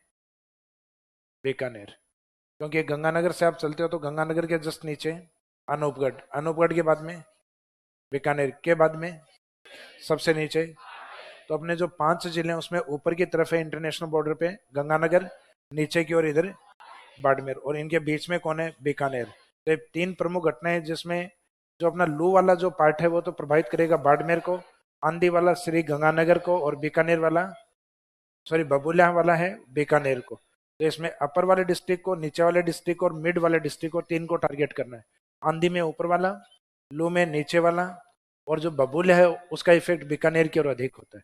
बीकानेर। क्योंकि गंगानगर से आप चलते हो तो गंगानगर के जस्ट नीचे अनूपगढ़, अनूपगढ़ के बाद में बीकानेर, के बाद में सबसे नीचे। तो अपने जो 5 जिले हैं उसमें ऊपर की तरफ है इंटरनेशनल बॉर्डर पे गंगानगर, नीचे की ओर इधर बाड़मेर, और इनके बीच में कौन है? बीकानेर। तो 3 प्रमुख घटनाएं हैं जिसमें जो अपना लू वाला जो पार्ट है वो तो प्रभावित करेगा बाड़मेर को, आंधी वाला श्री गंगानगर को, और बीकानेर वाला, सॉरी बबूला वाला है बीकानेर को। तो इसमें अपर वाले डिस्ट्रिक्ट को, नीचे वाले डिस्ट्रिक्ट को और मिड वाले डिस्ट्रिक्ट को, 3 को टारगेट करना है। आंधी में ऊपर वाला, लू में नीचे वाला, और जो बबूला है उसका इफेक्ट बीकानेर की ओर अधिक होता है।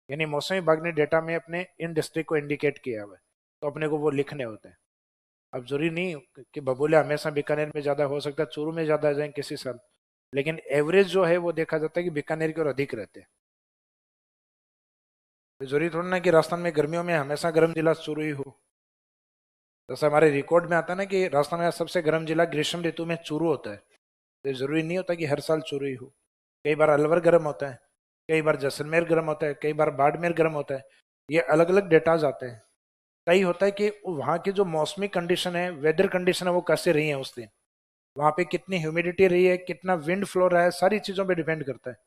यानी मौसम विभाग ने डेटा में अपने इन डिस्ट्रिक्ट को इंडिकेट किया हुआ है, तो अपने को वो लिखने होते हैं। अब जरूरी नहीं कि बबूले हमेशा बीकानेर में ज्यादा हो सकता है, चूरू में ज्यादा आ जाए किसी साल, लेकिन एवरेज जो है वो देखा जाता है कि बीकानेर की ओर अधिक रहते हैं। तो जरूरी थोड़ा ना कि राजस्थान में गर्मियों में हमेशा गर्म जिला चूरू ही हो। जैसे हमारे रिकॉर्ड में आता है ना कि राजस्थान में सबसे गर्म जिला ग्रीष्म ऋतु में चूरू होता है, तो जरूरी नहीं होता कि हर साल चूरू ही हो। कई बार अलवर गर्म होता है, कई बार जैसलमेर गर्म होता है, कई बार बाड़मेर गर्म होता है। ये अलग अलग डेटाज आते हैं। तय होता है कि वहां की जो मौसमी कंडीशन है, वेदर कंडीशन है, वो कैसे रही है उस दिन, वहां पे कितनी ह्यूमिडिटी रही है, कितना विंड फ्लो रहा है, सारी चीजों पे डिपेंड करता है।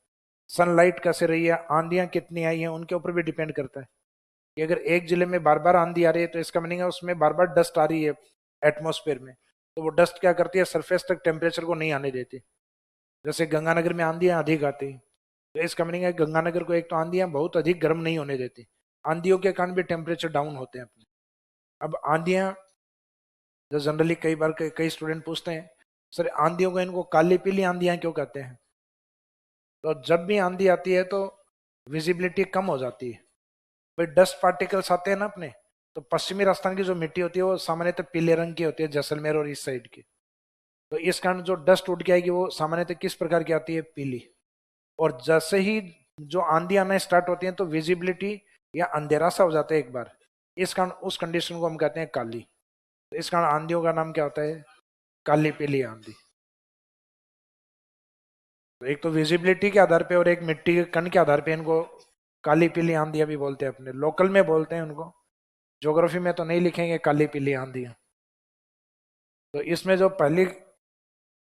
सनलाइट कैसे रही है, आंधियां कितनी आई हैं, उनके ऊपर भी डिपेंड करता है। कि अगर एक जिले में बार बार आंधी आ रही है तो इसका मीनिंग है उसमें बार बार डस्ट आ रही है एटमोस्फेयर में, तो वो डस्ट क्या करती है, सरफेस तक टेम्परेचर को नहीं आने देती। जैसे गंगानगर में आंधियां अधिक आती, तो इसका मीनिंग है गंगानगर को एक तो आंधियां बहुत अधिक गर्म नहीं होने देती, आंधियों के कारण भी टेम्परेचर डाउन होते हैं अपने। अब आंधियां, जो जनरली कई बार कई स्टूडेंट पूछते हैं, सर आंधियों को इनको काली पीली आंधियां क्यों कहते हैं? तो जब भी आंधी आती है तो विजिबिलिटी कम हो जाती है, भाई डस्ट पार्टिकल्स आते हैं ना अपने, तो पश्चिमी राजस्थान की जो मिट्टी होती है वो सामान्यतः पीले रंग की होती है, जैसलमेर और इस साइड की। तो इस कारण जो डस्ट उड़ के आएगी वो सामान्यतः किस प्रकार की आती है, पीली। और जैसे ही जो आंधी आना स्टार्ट होती है तो विजिबिलिटी या अंधेरा सा हो जाता है एक बार, इस कारण उस कंडीशन को हम कहते हैं काली। तो इस कारण आंधियों का नाम क्या होता है, काली पीली आंधी। तो एक तो विजिबिलिटी के आधार पे और एक मिट्टी के कण के आधार पे इनको काली पीली आंधियां भी बोलते हैं, अपने लोकल में बोलते हैं उनको, ज्योग्राफी में तो नहीं लिखेंगे काली पीली आंधियां। तो इसमें जो पहली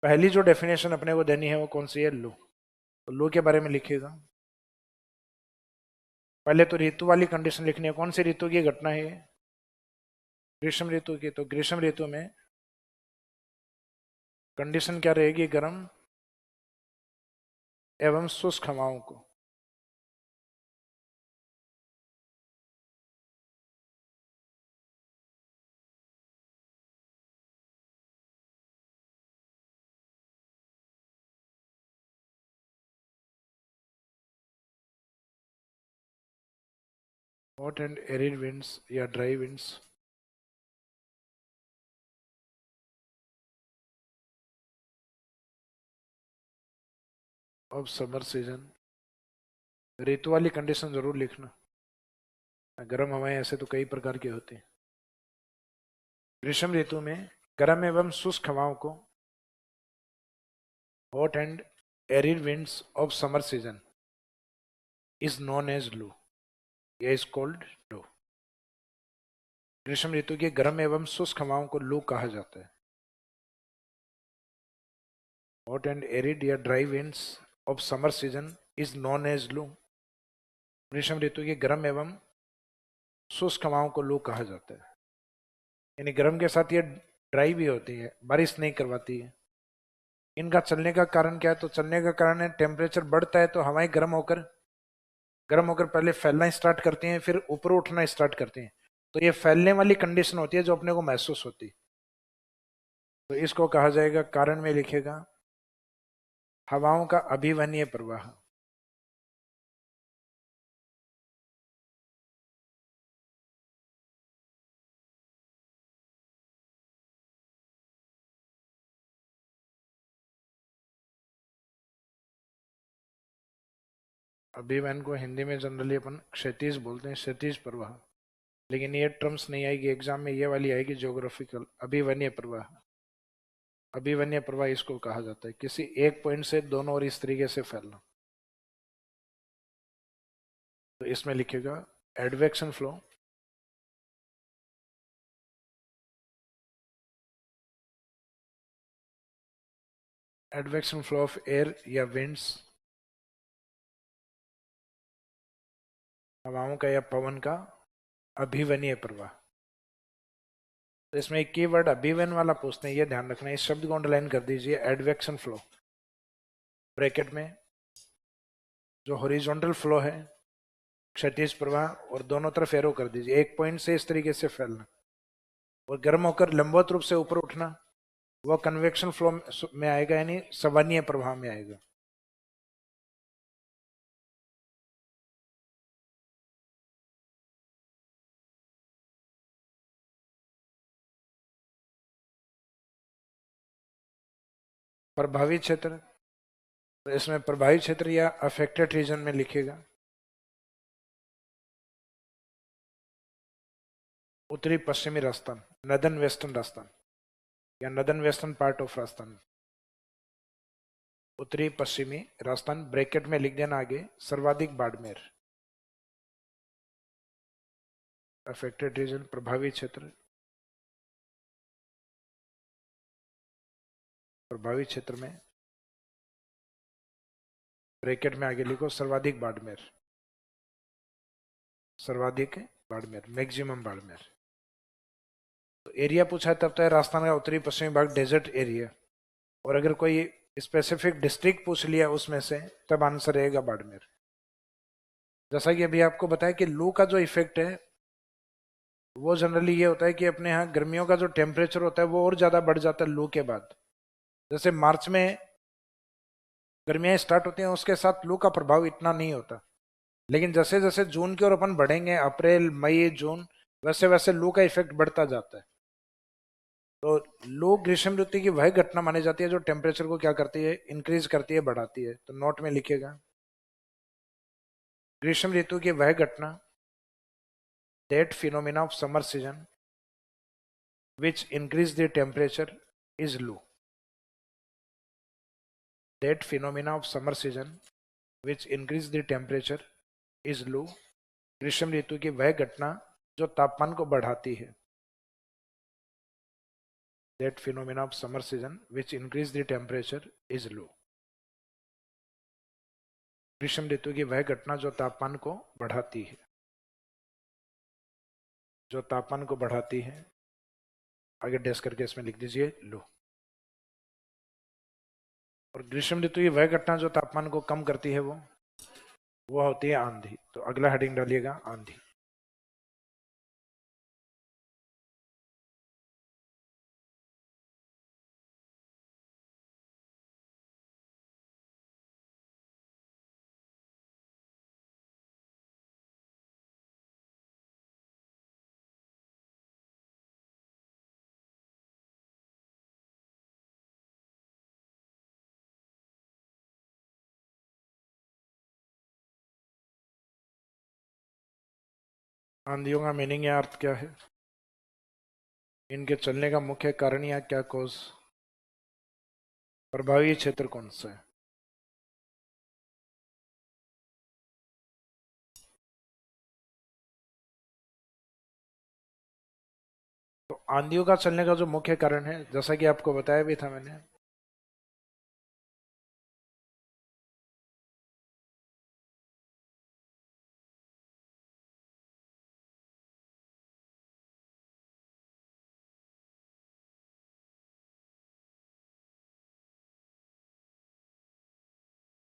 पहली जो डेफिनेशन अपने को देनी है वो कौन सी है, लू। तो लू के बारे में लिखिएगा। पहले तो ऋतु वाली कंडीशन लिखनी है, कौन सी ऋतु की घटना है ये, ग्रीष्म ऋतु की। तो ग्रीष्म ऋतु में कंडीशन क्या रहेगी, गर्म एवं शुष्क हवाओं को। हॉट एंड एरिड विंड्स या dry winds of summer season. ऋतु वाली कंडीशन जरूर लिखना, गर्म हवाएं ऐसे तो कई प्रकार की होती हैं। ग्रीष्म ऋतु में गर्म एवं शुष्क हवाओं को, hot and arid winds of summer season is known as loo, या इज कॉल्ड लू। ग्रीष्म ऋतु की गर्म एवं शुष्क हवाओं को लू कहा जाता है। हॉट एंड एरिड या dry winds of summer season is known as loo. ग्रीष्म ऋतु की गर्म एवं शुष्क हवाओं को लू कहा जाता है। यानी गर्म के साथ ये ड्राई भी होती है, बारिश नहीं करवाती है। इनका चलने का कारण क्या है, तो चलने का कारण है टेम्परेचर बढ़ता है तो हवाएं गर्म होकर पहले फैलना स्टार्ट करती हैं, फिर ऊपर उठना स्टार्ट करती हैं। तो ये फैलने वाली कंडीशन होती है जो अपने को महसूस होती है। तो इसको कहा जाएगा, कारण में लिखेगा, हवाओं का अभिवन्य प्रवाह। अभिवन को हिंदी में जनरली अपन क्षैतिज बोलते हैं, क्षैतिज प्रवाह। लेकिन ये टर्म्स नहीं आएगी एग्जाम में, ये वाली आएगी ज्योग्राफिकल, अभिवन्य प्रवाह। अभिवन्य प्रवाह इसको कहा जाता है, किसी एक पॉइंट से दोनों ओर इस तरीके से फैलना। तो इसमें लिखेगा advection flow, advection flow of air या विंड्स, हवाओं का या पवन का अभिवन्य प्रवाह। तो इसमें एक कीवर्ड अभिवन वाला पूछते हैं, ये ध्यान रखना है, इस शब्द को अंडरलाइन कर दीजिए, एडवेक्शन फ्लो। ब्रैकेट में जो हॉरिजॉन्टल फ्लो है, क्षैतिज प्रवाह, और दोनों तरफ एरो कर दीजिए, एक पॉइंट से इस तरीके से फैलना और गर्म होकर लंबवत रूप से ऊपर उठना, वह कन्वेक्शन फ्लो में आएगा, यानी सवनीय प्रवाह में आएगा। प्रभावित क्षेत्र, तो इसमें प्रभावित क्षेत्र या अफेक्टेड रीजन में लिखेगा उत्तरी पश्चिमी राजस्थान, नदन वेस्टर्न राजस्थान, या northern western part of Rajasthan. उत्तरी पश्चिमी राजस्थान, ब्रैकेट में लिख देना आगे सर्वाधिक बाड़मेर। अफेक्टेड रीजन, प्रभावी क्षेत्र, प्रभावी क्षेत्र में ब्रैकेट में आगे लिखो सर्वाधिक बाड़मेर, सर्वाधिक बाड़मेर, मैक्सिमम बाड़मेर। तो एरिया पूछा है तब तो है राजस्थान का उत्तरी पश्चिमी भाग डेजर्ट एरिया, और अगर कोई स्पेसिफिक डिस्ट्रिक्ट पूछ लिया उसमें से तब आंसर रहेगा बाड़मेर। जैसा कि अभी आपको बताया कि लू का जो इफेक्ट है वो जनरली ये होता है कि अपने यहाँ गर्मियों का जो टेम्परेचर होता है वो और ज्यादा बढ़ जाता है लू के बाद। जैसे मार्च में गर्मियां स्टार्ट होती हैं उसके साथ लू का प्रभाव इतना नहीं होता, लेकिन जैसे जैसे जून की ओर अपन बढ़ेंगे, अप्रैल मई जून, वैसे वैसे लू का इफेक्ट बढ़ता जाता है। तो लू ग्रीष्म ऋतु की वह घटना मानी जाती है जो टेम्परेचर को क्या करती है, इंक्रीज करती है, बढ़ाती है। तो नोट में लिखिएगा, ग्रीष्म ऋतु की वह घटना, that phenomena of summer season which increase the temperature is low. That phenomena of summer season which increase the temperature is low. ग्रीष्म ऋतु की वह घटना जो तापमान को बढ़ाती है, that phenomena of summer season which increase the temperature is low. ग्रीष्म ऋतु की वह घटना जो तापमान को बढ़ाती है, जो तापमान को बढ़ाती है, आगे डैश करके इसमें लिख दीजिए लो। और ग्रीष्म ऋतु की वह घटना जो तापमान को कम करती है वो होती है आंधी। तो अगला हेडिंग डालिएगा आंधी। आंधियों का मीनिंग या अर्थ क्या है, इनके चलने का मुख्य कारण या क्या कोज, प्रभावी क्षेत्र कौन सा है। तो आंधियों का चलने का जो मुख्य कारण है, जैसा कि आपको बताया भी था मैंने,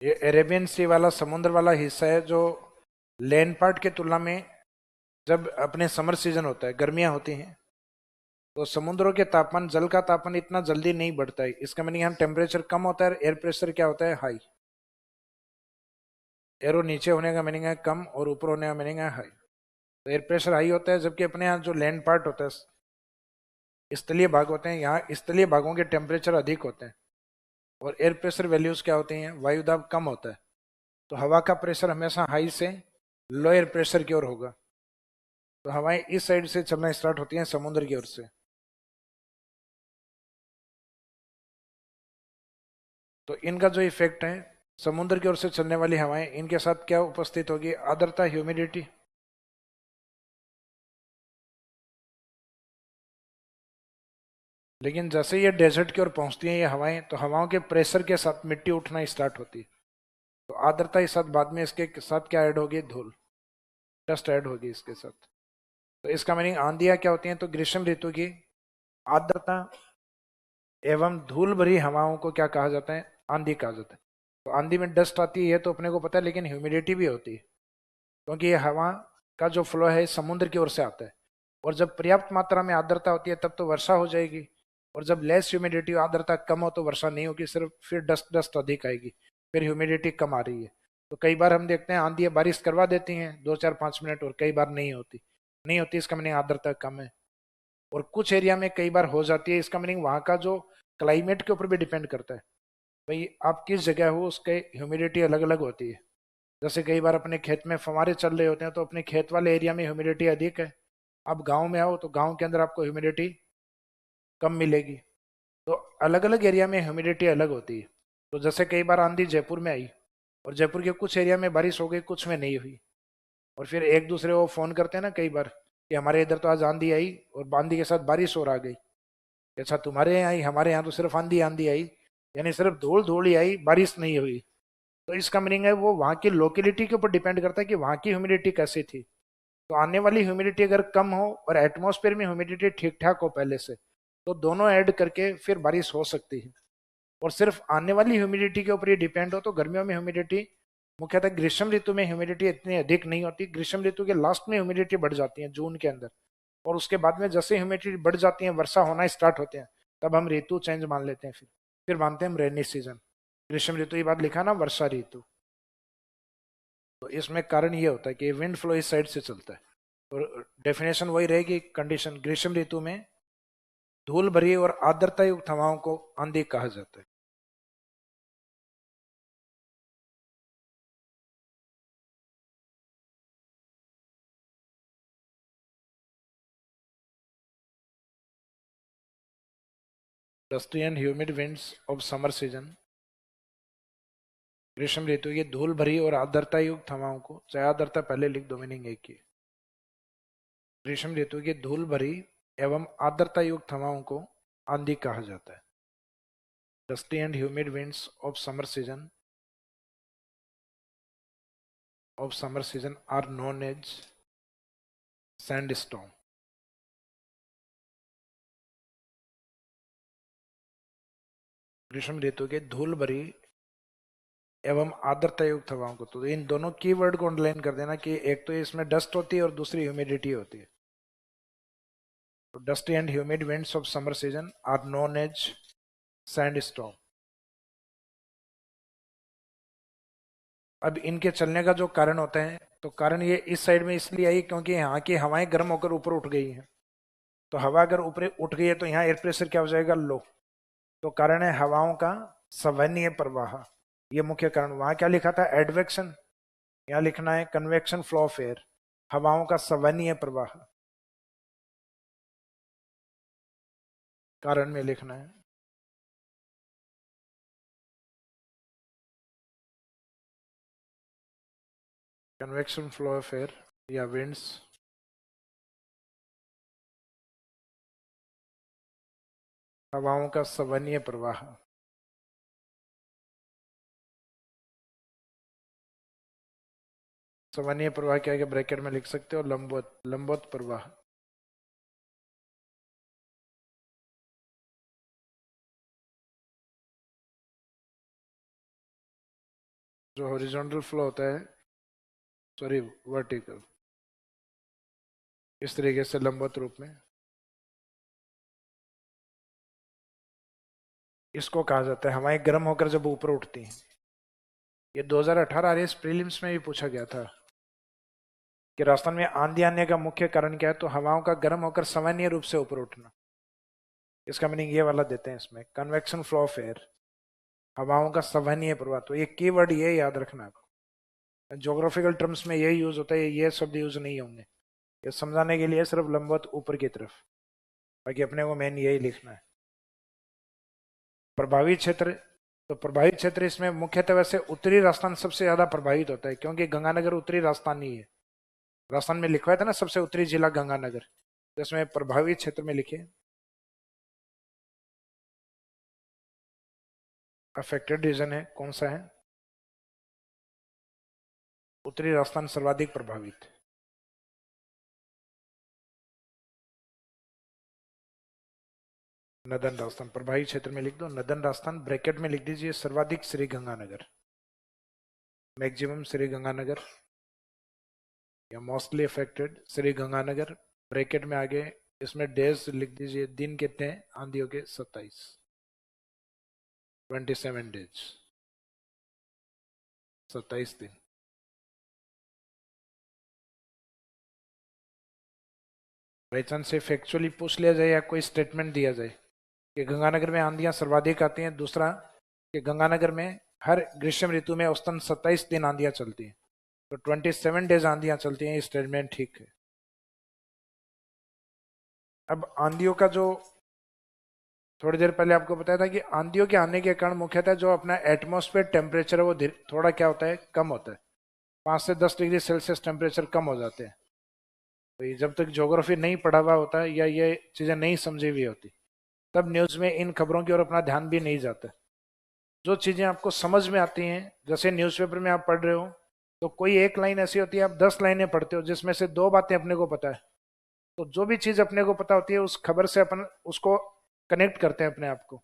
ये अरेबियन सी वाला समुद्र वाला हिस्सा है जो लैंड पार्ट के तुलना में जब अपने समर सीजन होता है, गर्मियां होती हैं, तो समुद्रों के तापमान, जल का तापमान इतना जल्दी नहीं बढ़ता है। इसका मीनिंग यहाँ टेम्परेचर कम होता है, एयर प्रेशर क्या होता है, हाई। एरो नीचे होने का मीनिंग है कम और ऊपर होने का मीनिंग है हाई। तो एयर प्रेशर हाई होता है, जबकि अपने यहाँ जो लैंड पार्ट होता है, स्थलीय भाग होते हैं, यहाँ स्थलीय भागों के टेम्परेचर अधिक होते हैं और एयर प्रेशर वैल्यूज क्या होती हैं, वायु दाब कम होता है। तो हवा का प्रेशर हमेशा हाई से लोअर प्रेशर की ओर होगा। तो हवाएं इस साइड से चलना स्टार्ट होती हैं समुद्र की ओर से। तो इनका जो इफेक्ट है, समुद्र की ओर से चलने वाली हवाएं, इनके साथ क्या उपस्थित होगी, आर्द्रता, ह्यूमिडिटी। लेकिन जैसे ये डेजर्ट की ओर पहुंचती हैं ये हवाएं, तो हवाओं के प्रेशर के साथ मिट्टी उठना स्टार्ट होती है। तो आर्द्रता के साथ बाद में इसके साथ क्या ऐड होगी, धूल, डस्ट ऐड होगी इसके साथ। तो इसका मीनिंग आंधियां क्या होती हैं, तो ग्रीष्म ऋतु की आर्द्रता एवं धूल भरी हवाओं को क्या कहा जाता है, आंधी कहा जाता है। तो आंधी में डस्ट आती है तो अपने को पता है, लेकिन ह्यूमिडिटी भी होती है, क्योंकि ये हवा का जो फ्लो है समुद्र की ओर से आता है। और जब पर्याप्त मात्रा में आर्द्रता होती है तब तो वर्षा हो जाएगी, और जब लेस ह्यूमिडिटी, आर्द्रता कम हो, तो वर्षा नहीं होगी, सिर्फ फिर डस्ट डस्ट अधिक आएगी, फिर ह्यूमिडिटी कम आ रही है। तो कई बार हम देखते हैं आंधी बारिश करवा देती हैं 2 4 5 मिनट, और कई बार नहीं होती। नहीं होती इसका मीनिंग आर्द्रता कम है। और कुछ एरिया में कई बार हो जाती है, इसका मीनिंग वहाँ का जो क्लाइमेट के ऊपर भी डिपेंड करता है। भाई आप किस जगह हो उसके ह्यूमिडिटी अलग अलग होती है। जैसे कई बार अपने खेत में फव्वारे चल रहे होते हैं तो अपने खेत वाले एरिया में ह्यूमिडिटी अधिक है। आप गांव में आओ तो गांव के अंदर आपको ह्यूमिडिटी कम मिलेगी। तो अलग अलग एरिया में ह्यूमिडिटी अलग होती है। तो जैसे कई बार आंधी जयपुर में आई और जयपुर के कुछ एरिया में बारिश हो गई, कुछ में नहीं हुई, और फिर एक दूसरे को फोन करते हैं ना कई बार कि हमारे इधर तो आज आंधी आई और आंधी के साथ बारिश और आ गई। अच्छा, तुम्हारे यहाँ आई, हमारे यहाँ तो सिर्फ आंधी आंधी आई, यानी सिर्फ धूल धूल ही आई, बारिश नहीं हुई। तो इसका मीनिंग है वो वहाँ की लोकेलिटी के ऊपर डिपेंड करता है कि वहाँ की ह्यूमिडिटी कैसी थी। तो आने वाली ह्यूमिडिटी अगर कम हो और एटमॉस्फेयर में ह्यूमिडिटी ठीक ठाक हो पहले से, तो दोनों ऐड करके फिर बारिश हो सकती है। और सिर्फ आने वाली ह्यूमिडिटी के ऊपर ये डिपेंड हो तो गर्मियों में ह्यूमिडिटी, मुख्यतः ग्रीष्म ऋतु में ह्यूमिडिटी इतनी अधिक नहीं होती। ग्रीष्म ऋतु के लास्ट में ह्यूमिडिटी बढ़ जाती है जून के अंदर, और उसके बाद में जैसे ह्यूमिडिटी बढ़ जाती है, वर्षा होना स्टार्ट होते हैं, तब हम ऋतु चेंज मान लेते हैं। फिर मानते हैं हम रेनी सीजन। ग्रीष्म ऋतु के बाद लिखा ना वर्षा ऋतु। तो इसमें कारण ये होता है कि विंड फ्लो इस साइड से चलता है। और डेफिनेशन वही रहेगी कंडीशन, ग्रीष्म ऋतु में धूल भरी और आर्द्रता युक्त हवाओं को आंधी कहा जाता है। Dusty and humid winds of summer season, ग्रीष्म ऋतु की धूल भरी और आर्द्रता युक्त हवाओं को, चाहे आर्द्रता पहले लिख दो, मीनिंग एक ही। ग्रीष्म ऋतु की धूल भरी एवं आर्द्रता युक्त हवाओं को आंधी कहा जाता है। Dusty and humid winds of summer season are known as sandstorm. ग्रीष्म ऋतु के धूल भरी एवं आर्द्रता युक्त हवाओं को, तो इन दोनों कीवर्ड को अंडरलाइन कर देना कि एक तो इसमें डस्ट होती है और दूसरी ह्यूमिडिटी होती है। तो dusty and humid winds of summer season are known as sandstorm. अब इनके चलने का जो कारण होता है, तो कारण ये इस साइड में इसलिए आई क्योंकि यहाँ की हवाएं गर्म होकर ऊपर उठ गई हैं। तो हवा अगर ऊपर उठ गई है तो यहाँ एयर प्रेशर क्या हो जाएगा, लो। तो कारण है हवाओं का संवहनीय प्रवाह। ये मुख्य कारण। वहां क्या लिखा था, एडवेक्शन, यहाँ लिखना है कन्वेक्शन फ्लो ऑफ एयर, हवाओं का संवहनीय प्रवाह। कारण में लिखना है कन्वेक्शन फ्लो ऑफ एयर या विंड्स हवाओं का संवहनीय प्रवाह। संवहनीय प्रवाह क्या है, ब्रैकेट में लिख सकते हो, लंबवत प्रवाह। जो हॉरिजॉन्टल फ्लो होता है, सॉरी वर्टिकल, इस तरीके से लंबवत रूप में इसको कहा जाता है। हवाएं गर्म होकर जब ऊपर उठती हैं, ये 2018 आरएस प्रीलिम्स में भी पूछा गया था कि राजस्थान में आंधी आने का मुख्य कारण क्या है, तो हवाओं का गर्म होकर सामान्य रूप से ऊपर उठना। इसका मीनिंग ये वाला देते हैं इसमें, कन्वेक्शन फ्लो ऑफ एयर, हवाओं का संवहनीय प्रवाह। तो ये कीवर्ड ये याद रखना आपको। ज्योग्राफिकल टर्म्स में ये यूज होता है, ये शब्द यूज नहीं होंगे। ये समझाने के लिए सिर्फ लंबवत ऊपर की तरफ, बाकी अपने को मेन यही लिखना है। प्रभावित क्षेत्र, तो प्रभावित क्षेत्र इसमें मुख्यतः वैसे उत्तरी राजस्थान सबसे ज्यादा प्रभावित होता है, क्योंकि गंगानगर उत्तरी राजस्थान ही है। राजस्थान में लिखवाया था ना सबसे उत्तरी जिला गंगानगर, तो इसमें प्रभावित क्षेत्र में लिखे अफेक्टेड रीजन है, कौन सा है, उत्तरी राजस्थान सर्वाधिक प्रभावित। नदन राजस्थान प्रभावित क्षेत्र में लिख दो, नदन राजस्थान, ब्रैकेट में लिख दीजिए सर्वाधिक श्री गंगानगर, मैक्सिमम श्री गंगानगर या mostly affected Shri Ganganagar. Bracket में आगे इसमें डेज लिख दीजिए, दिन कितने हैं आंधियों के, 27, 27 डेज, 27 दिन। बाई चांस से फैक्चुअली पूछ लिया जाए या कोई स्टेटमेंट दिया जाए कि गंगानगर में आंधियां सर्वाधिक आती हैं, दूसरा कि गंगानगर में हर ग्रीष्म ऋतु में औसतन 27 दिन आंधियां चलती हैं, तो 27 डेज आंधियां चलती हैं, ये स्टेटमेंट ठीक है। अब आंधियों का जो थोड़ी देर पहले आपको बताया था कि आंधियों के आने के कारण मुख्यतः जो अपना एटमॉस्फेयर टेम्परेचर है वो थोड़ा क्या होता है, कम होता है। 5 से 10 डिग्री सेल्सियस टेम्परेचर कम हो जाते हैं। तो ये जब तक ज्योग्राफी नहीं पढ़ा हुआ होता या ये चीजें नहीं समझी हुई होती, तब न्यूज में इन खबरों की ओर अपना ध्यान भी नहीं जाता। जो चीजें आपको समझ में आती हैं, जैसे न्यूज़पेपर में आप पढ़ रहे हो, तो कोई एक लाइन ऐसी होती है, आप 10 लाइनें पढ़ते हो जिसमें से 2 बातें अपने को पता है। तो जो भी चीज अपने को पता होती है उस खबर से अपन उसको कनेक्ट करते हैं अपने आप को।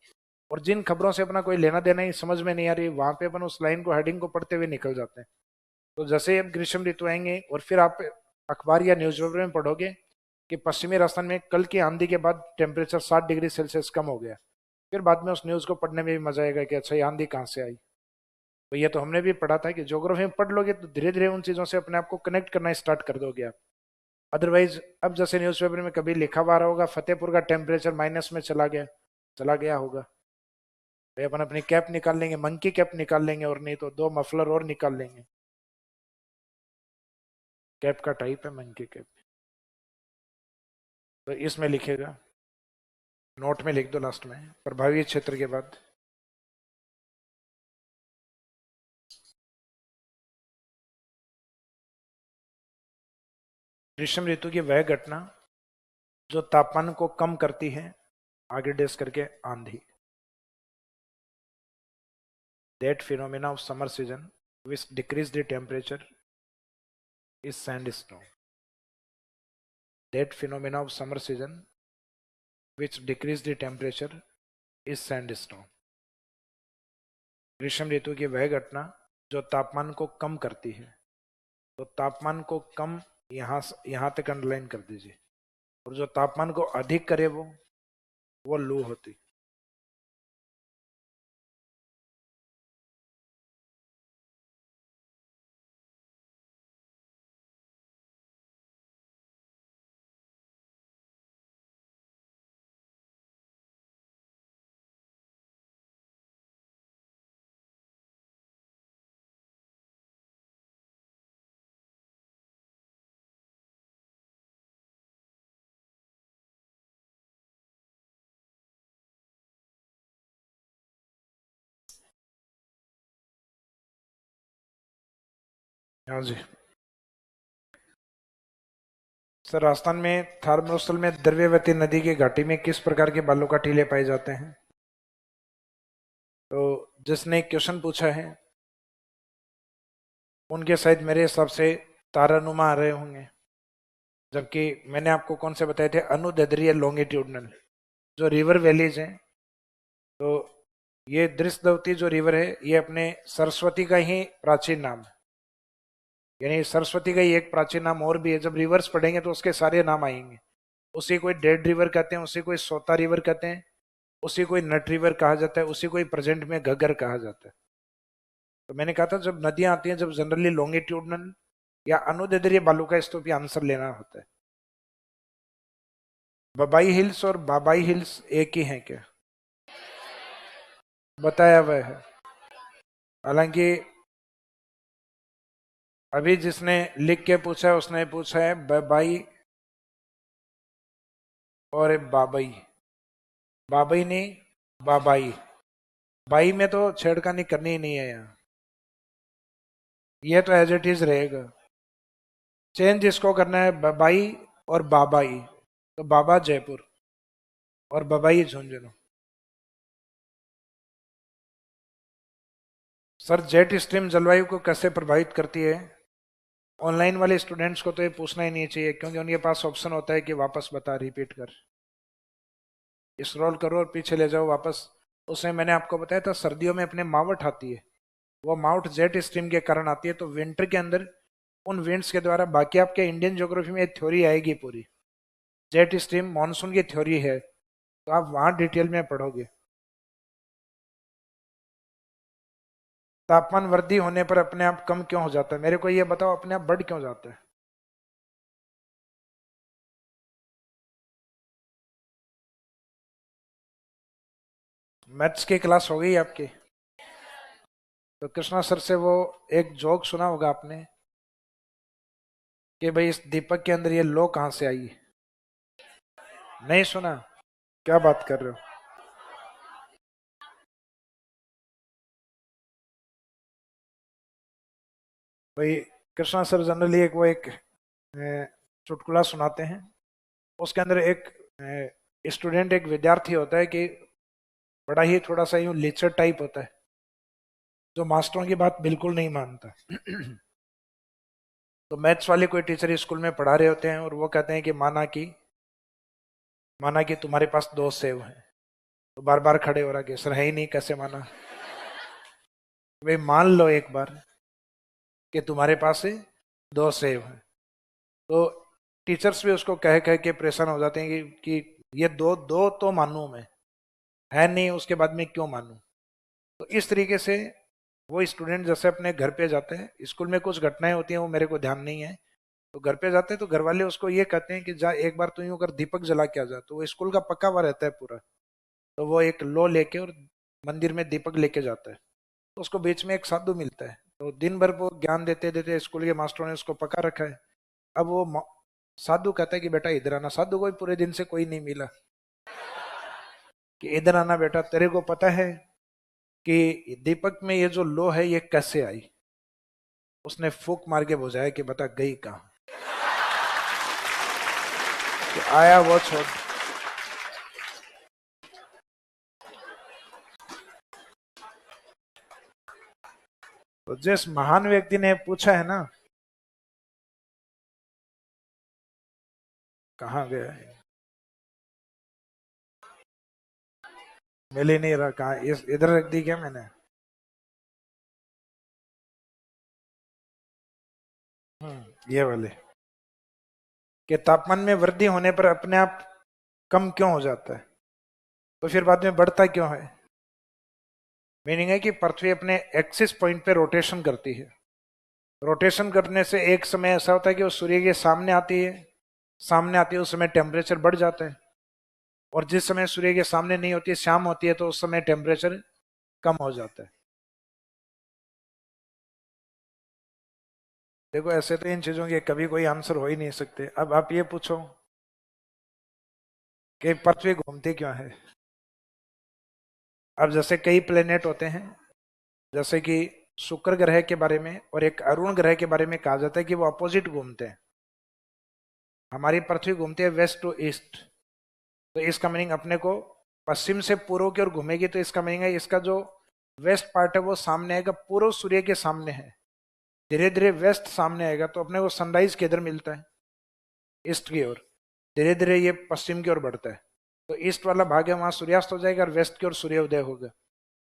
और जिन खबरों से अपना कोई लेना देना ही समझ में नहीं आ रही, वहां पे अपन उस लाइन को, हेडिंग को पढ़ते हुए निकल जाते हैं। तो जैसे ही अब ग्रीष्म ऋतु आएंगे और फिर आप अखबार या न्यूज़पेपर में पढ़ोगे कि पश्चिमी राजस्थान में कल की आंधी के बाद टेम्परेचर 60 डिग्री सेल्सियस कम हो गया, फिर बाद में उस न्यूज को पढ़ने में भी मजा आएगा कि अच्छा ये आंधी कहाँ से आई। तो ये तो हमने भी पढ़ा था कि ज्योग्राफी में पढ़ लोगे तो धीरे धीरे उन चीजों से अपने आप को कनेक्ट करना स्टार्ट कर दोगे आप। अदरवाइज अब जैसे न्यूज़पेपर में कभी लिखा हुआ रहा होगा फतेहपुर का टेम्परेचर माइनस में चला गया होगा, तो अपन अपनी कैप निकाल लेंगे, मंकी कैप निकाल लेंगे, और नहीं तो 2 मफलर और निकाल लेंगे। कैप का टाइप है मंकी कैप। तो इसमें लिखेगा, नोट में लिख दो लास्ट में, प्रभावित क्षेत्र के बाद। ग्रीष्म ऋतु की वह घटना जो तापमान को कम करती है, आगे डेस करके आंधी। That phenomena of summer season which decrease the temperature is sand stone. That phenomena of summer season which decrease the temperature is sand stone. ग्रीष्म ऋतु की वह घटना जो तापमान को कम करती है। तो तापमान को कम यहाँ तक अंडरलाइन कर दीजिए, और जो तापमान को अधिक करे वो लू होती। हाँ जी सर, राजस्थान में थार मरुस्थल में द्रव्यवती नदी की घाटी में किस प्रकार के बालू का टीले पाए जाते हैं? तो जिसने क्वेश्चन पूछा है उनके शायद मेरे हिसाब से तारानुमा आ रहे होंगे, जबकि मैंने आपको कौन से बताए थे, अनुदैर्ध्य लॉन्गिट्यूडनल जो रिवर वैलीज हैं। तो ये दृष्टवती जो रिवर है ये अपने सरस्वती का ही प्राचीन नाम है, यानी सरस्वती का ही एक प्राचीन नाम और भी है। जब रिवर्स पढ़ेंगे तो उसके सारे नाम आएंगे। उसी कोई डेड रिवर कहते हैं, उसी कोई सोता रिवर कहते हैं, उसी कोई नट रिवर कहा जाता है, उसी कोई प्रेजेंट में घग्गर कहा जाता है। तो मैंने कहा था जब नदियां आती हैं, जब जनरली लॉन्गिट्यूडनल या अनुदैर्ध्य बालू का स्तूप आंसर लेना होता है। बबाई हिल्स और बाबाई हिल्स एक ही हैं क्या? बताया हुआ है। हालांकि अभी जिसने लिख के पूछा है उसने पूछा है बबाई और बाबई। बाबई नहीं, बाबाई। बाई में तो छेड़खानी करनी ही नहीं है यहाँ, ये तो एज इट इज रहेगा। चेंज जिसको करना है बबाई और बाबाई, तो बाबा जयपुर और Babai Jhunjhunu. Sir, jet stream जलवायु को कैसे प्रभावित करती है? ऑनलाइन वाले स्टूडेंट्स को तो ये पूछना ही नहीं चाहिए, क्योंकि उनके पास ऑप्शन होता है कि वापस बता, रिपीट कर। स्क्रॉल करो और पीछे ले जाओ वापस। उसमें मैंने आपको बताया था सर्दियों में अपने मावट आती है, वो माउंट जेट स्ट्रीम के कारण आती है। तो विंटर के अंदर उन विंड्स के द्वारा, बाकी आपके इंडियन ज्योग्राफी में एक थ्योरी आएगी पूरी, जेट स्ट्रीम मानसून की थ्योरी है, तो आप वहां डिटेल में पढ़ोगे। तापमान वृद्धि होने पर अपने आप कम क्यों हो जाता है? मेरे को ये बताओ, अपने आप बढ़ क्यों जाता है? मैथ्स की क्लास हो गई आपकी? तो कृष्णा सर से वो एक जोक सुना होगा आपने कि भाई इस दीपक के अंदर ये लो कहां से आई? नहीं सुना? क्या बात कर रहे हो? भाई कृष्णा सर जनरली एक चुटकुला सुनाते हैं। उसके अंदर एक स्टूडेंट, एक विद्यार्थी होता है कि बड़ा ही थोड़ा सा यूं लिचर टाइप होता है, जो मास्टरों की बात बिल्कुल नहीं मानता। तो मैथ्स वाले कोई टीचर स्कूल में पढ़ा रहे होते हैं और वो कहते हैं कि माना कि तुम्हारे पास 2 सेब हैं। तो बार बार खड़े हो रहा कि सर है ही नहीं, कैसे माना। भाई मान लो एक बार कि तुम्हारे पास से 2 सेब हैं। तो टीचर्स भी उसको कह कह के परेशान हो जाते हैं कि ये दो दो तो मानूं मैं, है नहीं, उसके बाद में क्यों मानूं। तो इस तरीके से वो स्टूडेंट जैसे अपने घर पे जाते हैं, स्कूल में कुछ घटनाएं होती हैं वो मेरे को ध्यान नहीं है, तो घर पे जाते हैं तो घर वाले उसको ये कहते हैं कि जा एक बार तू यूं कर दीपक जला के आ जा। तो वो स्कूल का पक्का हुआ रहता है पूरा, तो वो एक लो लेके और मंदिर में दीपक लेके जाता है। तो उसको बीच में एक साधु मिलता है, तो दिन भर वो ज्ञान देते देते स्कूल के मास्टरों ने उसको पका रखा है। अब वो साधु कहता है कि बेटा इधर आना। साधु को भी पूरे दिन से कोई नहीं मिला कि इधर आना बेटा, तेरे को पता है कि दीपक में ये जो लो है ये कैसे आई। उसने फूक मार के बुझाया कि बता गई कहाँ। कि आया वो छोड़। तो जिस महान व्यक्ति ने पूछा है ना, कहाँ गया है, मिल ही नहीं रहा, कहाँ, इस इधर रख दी क्या मैंने। ये वाले कि तापमान में वृद्धि होने पर अपने आप कम क्यों हो जाता है, तो फिर बाद में बढ़ता क्यों है। मीनिंग है कि पृथ्वी अपने एक्सिस पॉइंट पे रोटेशन करती है। रोटेशन करने से एक समय ऐसा होता है कि वो सूर्य के सामने आती है उस समय टेम्परेचर बढ़ जाता है, और जिस समय सूर्य के सामने नहीं होती है, शाम होती है, तो उस समय टेम्परेचर कम हो जाता है। देखो ऐसे तो इन चीजों के कभी कोई आंसर हो ही नहीं सकते। अब आप ये पूछो कि पृथ्वी घूमती क्यों है। अब जैसे कई प्लेनेट होते हैं, जैसे कि शुक्र ग्रह के बारे में और एक अरुण ग्रह के बारे में कहा जाता है कि वो अपोजिट घूमते हैं। हमारी पृथ्वी घूमती है वेस्ट टू ईस्ट, तो इसका मीनिंग अपने को पश्चिम से पूर्व की ओर घूमेगी, तो इसका मीनिंग है इसका जो वेस्ट पार्ट है वो सामने आएगा, पूर्व सूर्य के सामने है। धीरे धीरे वेस्ट सामने आएगा तो अपने को सनराइज किधर मिलता है, ईस्ट की ओर। धीरे धीरे ये पश्चिम की ओर बढ़ता है, तो ईस्ट वाला भाग है वहां सूर्यास्त हो जाएगा और वेस्ट की ओर सूर्योदय होगा।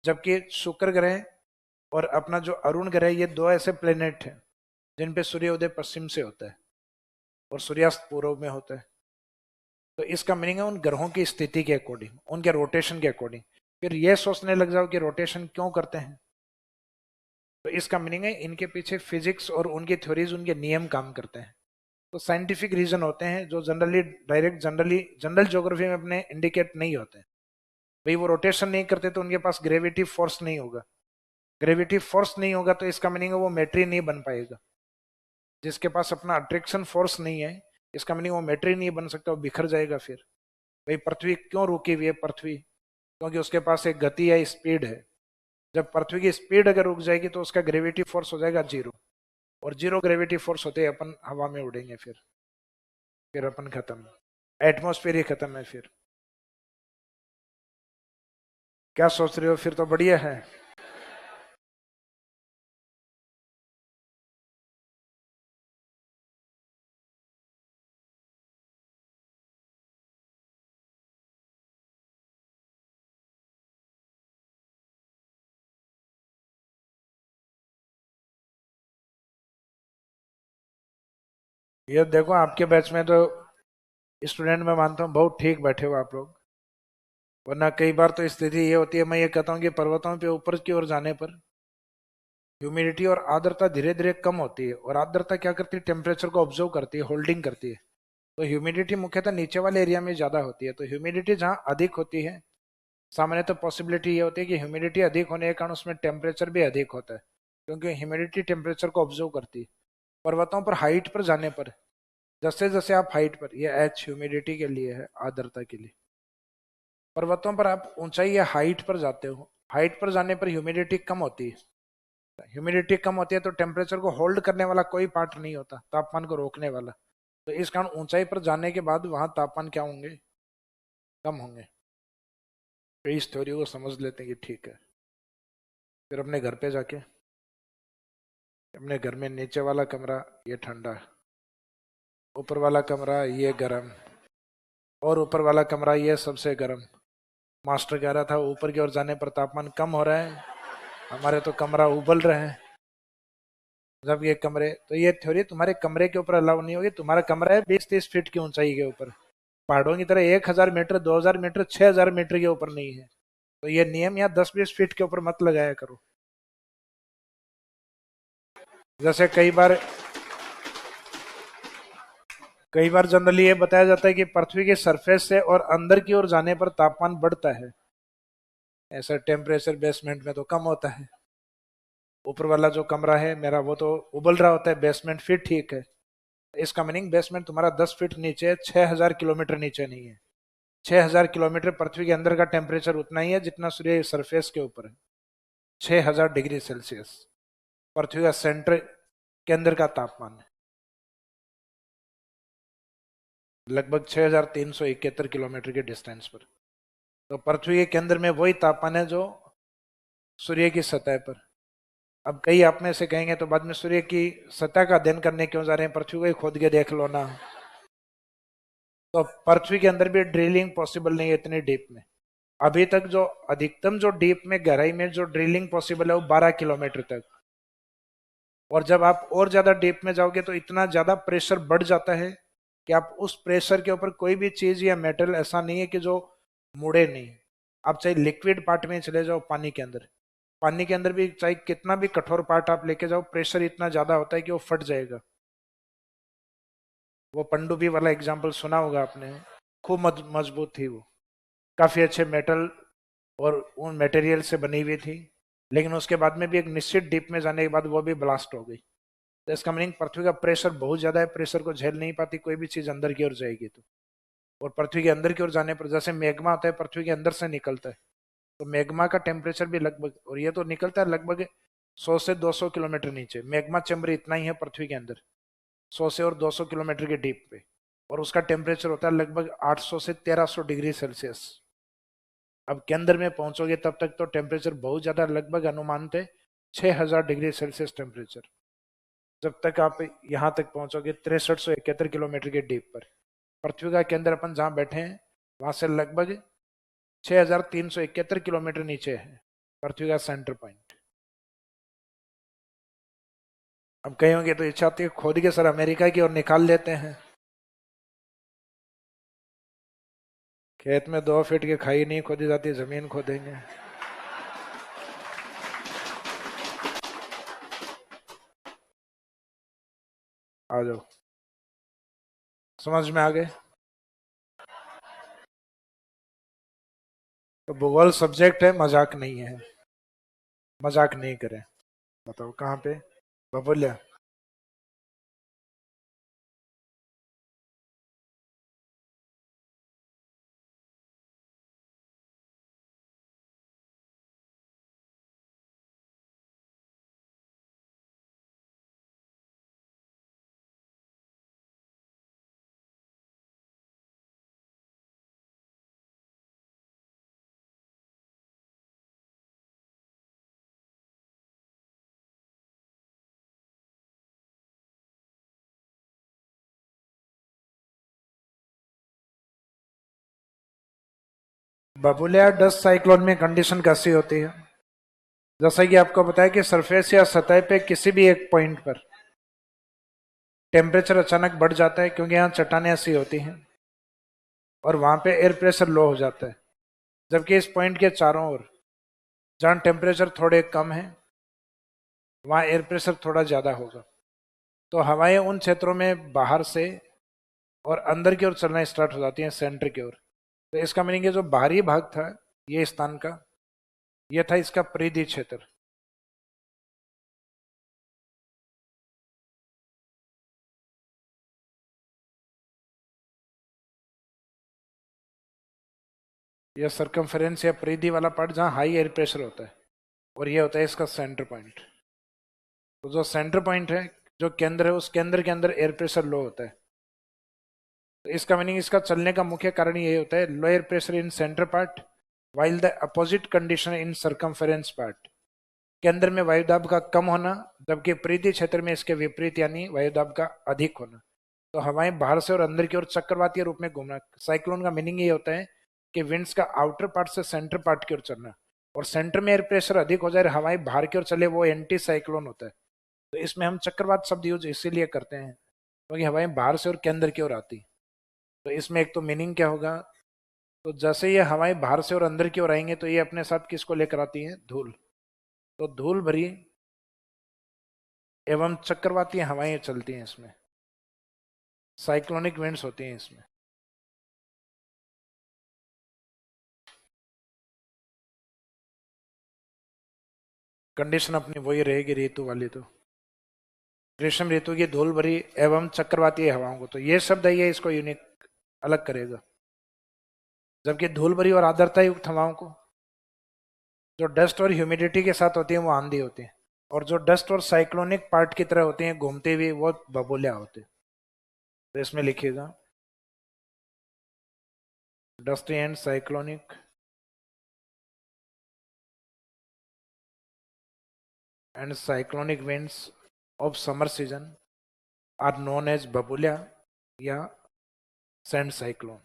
जबकि शुक्र ग्रह और अपना जो अरुण ग्रह, ये दो ऐसे प्लेनेट हैं जिन पे सूर्योदय पश्चिम से होता है और सूर्यास्त पूर्व में होता है। तो इसका मीनिंग है उन ग्रहों की स्थिति के अकॉर्डिंग, उनके रोटेशन के अकॉर्डिंग। फिर ये सोचने लग जाओ कि रोटेशन क्यों करते हैं, तो इसका मीनिंग है इनके पीछे फिजिक्स और उनकी थ्योरीज, उनके नियम काम करते हैं। तो साइंटिफिक रीजन होते हैं जो जनरल ज्योग्राफी में अपने इंडिकेट नहीं होते। भाई वो रोटेशन नहीं करते तो उनके पास ग्रेविटी फोर्स नहीं होगा। ग्रेविटी फोर्स नहीं होगा तो इसका मीनिंग है वो मैट्री नहीं बन पाएगा। जिसके पास अपना अट्रैक्शन फोर्स नहीं है, इसका मीनिंग वो मैट्री नहीं बन सकता, वो बिखर जाएगा। फिर भाई पृथ्वी क्यों रुकी हुई है, पृथ्वी क्योंकि उसके पास एक गति है, स्पीड है। जब पृथ्वी की स्पीड अगर रुक जाएगी तो उसका ग्रेविटी फोर्स हो जाएगा जीरो, और जीरो ग्रेविटी फोर्स होते ही अपन हवा में उड़ेंगे। फिर अपन खत्म, एटमोस्फेयर ही खत्म है। फिर क्या सोच रहे हो, फिर तो बढ़िया है। ये देखो आपके बैच में तो स्टूडेंट मैं मानता हूँ बहुत ठीक बैठे हो आप लोग, वरना कई बार तो स्थिति ये होती है, मैं ये कहता हूँ कि पर्वतों पे ऊपर की ओर जाने पर ह्यूमिडिटी और आर्द्रता धीरे धीरे कम होती है, और आर्द्रता क्या करती है, टेम्परेचर को ऑब्जर्व करती है, होल्डिंग करती है। तो ह्यूमिडिटी मुख्यतः नीचे वाले एरिया में ज्यादा होती है। तो ह्यूमिडिटी जहाँ अधिक होती है, सामान्य तो पॉसिबिलिटी ये होती है कि ह्यूमिडिटी अधिक होने के कारण उसमें टेम्परेचर भी अधिक होता है, क्योंकि ह्यूमिडिटी टेम्परेचर को ऑब्जर्व करती है। पर्वतों पर हाइट पर जाने पर, जैसे जैसे आप हाइट पर, ये एच ह्यूमिडिटी के लिए है, आर्द्रता के लिए। पर्वतों पर आप ऊंचाई या हाइट पर जाते हो, हाइट पर जाने पर ह्यूमिडिटी कम होती है। ह्यूमिडिटी कम होती है तो टेम्परेचर को होल्ड करने वाला कोई पार्ट नहीं होता, तापमान को रोकने वाला। तो इस कारण ऊंचाई पर जाने के बाद वहां तापमान क्या होंगे, कम होंगे। तो इस थ्योरी को समझ लेते हैं कि ठीक है। फिर अपने घर पे जाके, अपने घर में नीचे वाला कमरा ये ठंडा है, ऊपर वाला कमरा ये गर्म, और ऊपर वाला कमरा ये सबसे गर्म। मास्टर कह रहा था ऊपर की ओर जाने पर तापमान कम हो रहा है, हमारे तो कमरा उबल रहे हैं। जब ये कमरे, तो ये थ्योरी तुम्हारे कमरे के ऊपर अलाउ नहीं होगी। तुम्हारा कमरा है 20-30 फीट की ऊंचाई के ऊपर, पहाड़ों की तरह 1000 मीटर 2000 मीटर 6000 मीटर के ऊपर नहीं है। तो ये नियम यहाँ 10-20 फीट के ऊपर मत लगाया करो। जैसे कई बार जनरली ये बताया जाता है कि पृथ्वी के सरफेस से और अंदर की ओर जाने पर तापमान बढ़ता है, ऐसा टेम्परेचर बेसमेंट में तो कम होता है। ऊपर वाला जो कमरा है मेरा वो तो उबल रहा होता है, बेसमेंट फिर ठीक है। इसका मीनिंग बेसमेंट तुम्हारा 10 फीट नीचे है, 6000 किलोमीटर नीचे नहीं है। 6000 किलोमीटर पृथ्वी के अंदर का टेम्परेचर उतना ही है जितना सूर्य सरफेस के ऊपर है, 6000 डिग्री सेल्सियस पृथ्वी का सेंटर के अंदर का तापमान है। लगभग 6371 किलोमीटर के डिस्टेंस पर। तो पृथ्वी के केंद्र में वही तापमान है जो सूर्य की सतह पर। अब कई आप में से कहेंगे तो बाद में सूर्य की सतह का अध्ययन करने क्यों जा रहे हैं, पृथ्वी को ही खोद के देख लो ना। तो पृथ्वी के अंदर भी ड्रिलिंग पॉसिबल नहीं है इतनी डीप में। अभी तक जो अधिकतम जो डीप में गहराई में जो ड्रिलिंग पॉसिबल है वो 12 किलोमीटर तक। और जब आप और ज्यादा डीप में जाओगे तो इतना ज्यादा प्रेशर बढ़ जाता है कि आप उस प्रेशर के ऊपर कोई भी चीज या मेटल ऐसा नहीं है कि जो मुड़े नहीं। आप चाहे लिक्विड पार्ट में चले जाओ, पानी के अंदर भी चाहे कितना भी कठोर पार्ट आप लेके जाओ, प्रेशर इतना ज्यादा होता है कि वो फट जाएगा। वो पनडुब्बी वाला एग्जाम्पल सुना होगा आपने, खूब मजबूत थी वो, काफी अच्छे मेटल और उन मटेरियल से बनी हुई थी, लेकिन उसके बाद में भी एक निश्चित डीप में जाने के बाद वो भी ब्लास्ट हो गई। तो इसका मीनिंग पृथ्वी का प्रेशर बहुत ज्यादा है, प्रेशर को झेल नहीं पाती कोई भी चीज अंदर की ओर जाएगी तो। और पृथ्वी के अंदर की ओर जाने पर जैसे मैग्मा होता है पृथ्वी के अंदर से निकलता है, तो मैग्मा का टेम्परेचर भी लगभग, और ये तो निकलता है लगभग 100 से 200 किलोमीटर नीचे। मैग्मा चैम्बर इतना ही है पृथ्वी के अंदर, 100 से और 200 किलोमीटर के डीप पे, और उसका टेम्परेचर होता है लगभग 800 से 1300 डिग्री सेल्सियस। अब केंद्र में पहुंचोगे तब तक तो टेम्परेचर बहुत ज्यादा, लगभग अनुमान थे 6000 डिग्री सेल्सियस टेम्परेचर। जब तक आप यहाँ तक पहुंचोगे 6371 किलोमीटर के डीप पर, पृथ्वी का केंद्र अपन जहाँ बैठे हैं वहां से लगभग 6371 किलोमीटर नीचे है पृथ्वी का सेंटर पॉइंट। अब कहीं तो इच्छा होती है खोद के सर अमेरिका की ओर निकाल लेते हैं। खेत में 2 फीट की खाई नहीं खोदी जाती, जमीन खोदेंगे। आ जाओ, समझ में आ गए। तो भूगोल सब्जेक्ट है, मजाक नहीं है, मजाक नहीं करें। बताओ कहाँ पे बबुलिया। बबुलिया डस्ट साइक्लोन में कंडीशन कैसी होती है, जैसा कि आपको बताया कि सरफेस या सतह पे किसी भी एक पॉइंट पर टेम्परेचर अचानक बढ़ जाता है, क्योंकि यहाँ चट्टानें ऐसी होती हैं और वहां पे एयर प्रेशर लो हो जाता है। जबकि इस पॉइंट के चारों ओर जहाँ टेम्परेचर थोड़े कम है वहाँ एयर प्रेशर थोड़ा ज़्यादा होगा। तो हवाएं उन क्षेत्रों में बाहर से और अंदर की ओर चलना स्टार्ट हो जाती हैं, सेंटर की ओर। तो इसका मीनिंग है जो बाहरी भाग था ये स्थान का, ये था इसका परिधि क्षेत्र। यह सरकमफेरेंस या परिधि वाला पार्ट जहाँ हाई एयर प्रेशर होता है, और ये होता है इसका सेंटर पॉइंट। तो जो सेंटर पॉइंट है, जो केंद्र है, उस केंद्र के अंदर एयर प्रेशर लो होता है। तो इसका मीनिंग, इसका चलने का मुख्य कारण ये होता है, lower pressure in centre part while the opposite condition in circumference part. केंद्र में वायुदाब का कम होना, जबकि परिधि क्षेत्र में इसके विपरीत यानी वायुदाब का अधिक होना। तो हवाएं बाहर से और अंदर की ओर चक्रवातीय रूप में घूमना। साइक्लोन का मीनिंग ये होता है कि विंड्स का आउटर पार्ट से सेंटर पार्ट की ओर चलना, और सेंटर में एयर प्रेशर अधिक हो जाए, हवाएं बाहर की ओर चले, वो एंटी साइक्लोन होता है। तो इसमें हम चक्रवात शब्द यूज इसीलिए करते हैं क्योंकि हवाएं बाहर से और केंद्र की ओर आती। तो इसमें एक तो मीनिंग क्या होगा, तो जैसे ये हवाएं बाहर से और अंदर की ओर आएंगे तो ये अपने साथ किसको लेकर आती हैं, धूल। तो धूल भरी एवं चक्रवाती हवाएं चलती हैं इसमें, साइक्लोनिक विंड्स होती हैं इसमें। कंडीशन अपनी वही रहेगी ऋतु वाली। तो ग्रीष्म ऋतु की धूल भरी एवं चक्रवाती हवाओं को, तो ये शब्द है, ये इसको यूनिक अलग करेगा। जबकि धूल भरी और आर्द्रता युक्त हवाओं को, जो डस्ट और ह्यूमिडिटी के साथ होती है, वो आंधी होती है। और जो डस्ट और साइक्लोनिक पार्ट की तरह होती हैं घूमते हुए, वो बबूलिया होते हैं। तो इसमें लिखिएगा dusty and cyclonic and cyclonic winds of summer season are known as बबूलिया या सैंड साइक्लोन।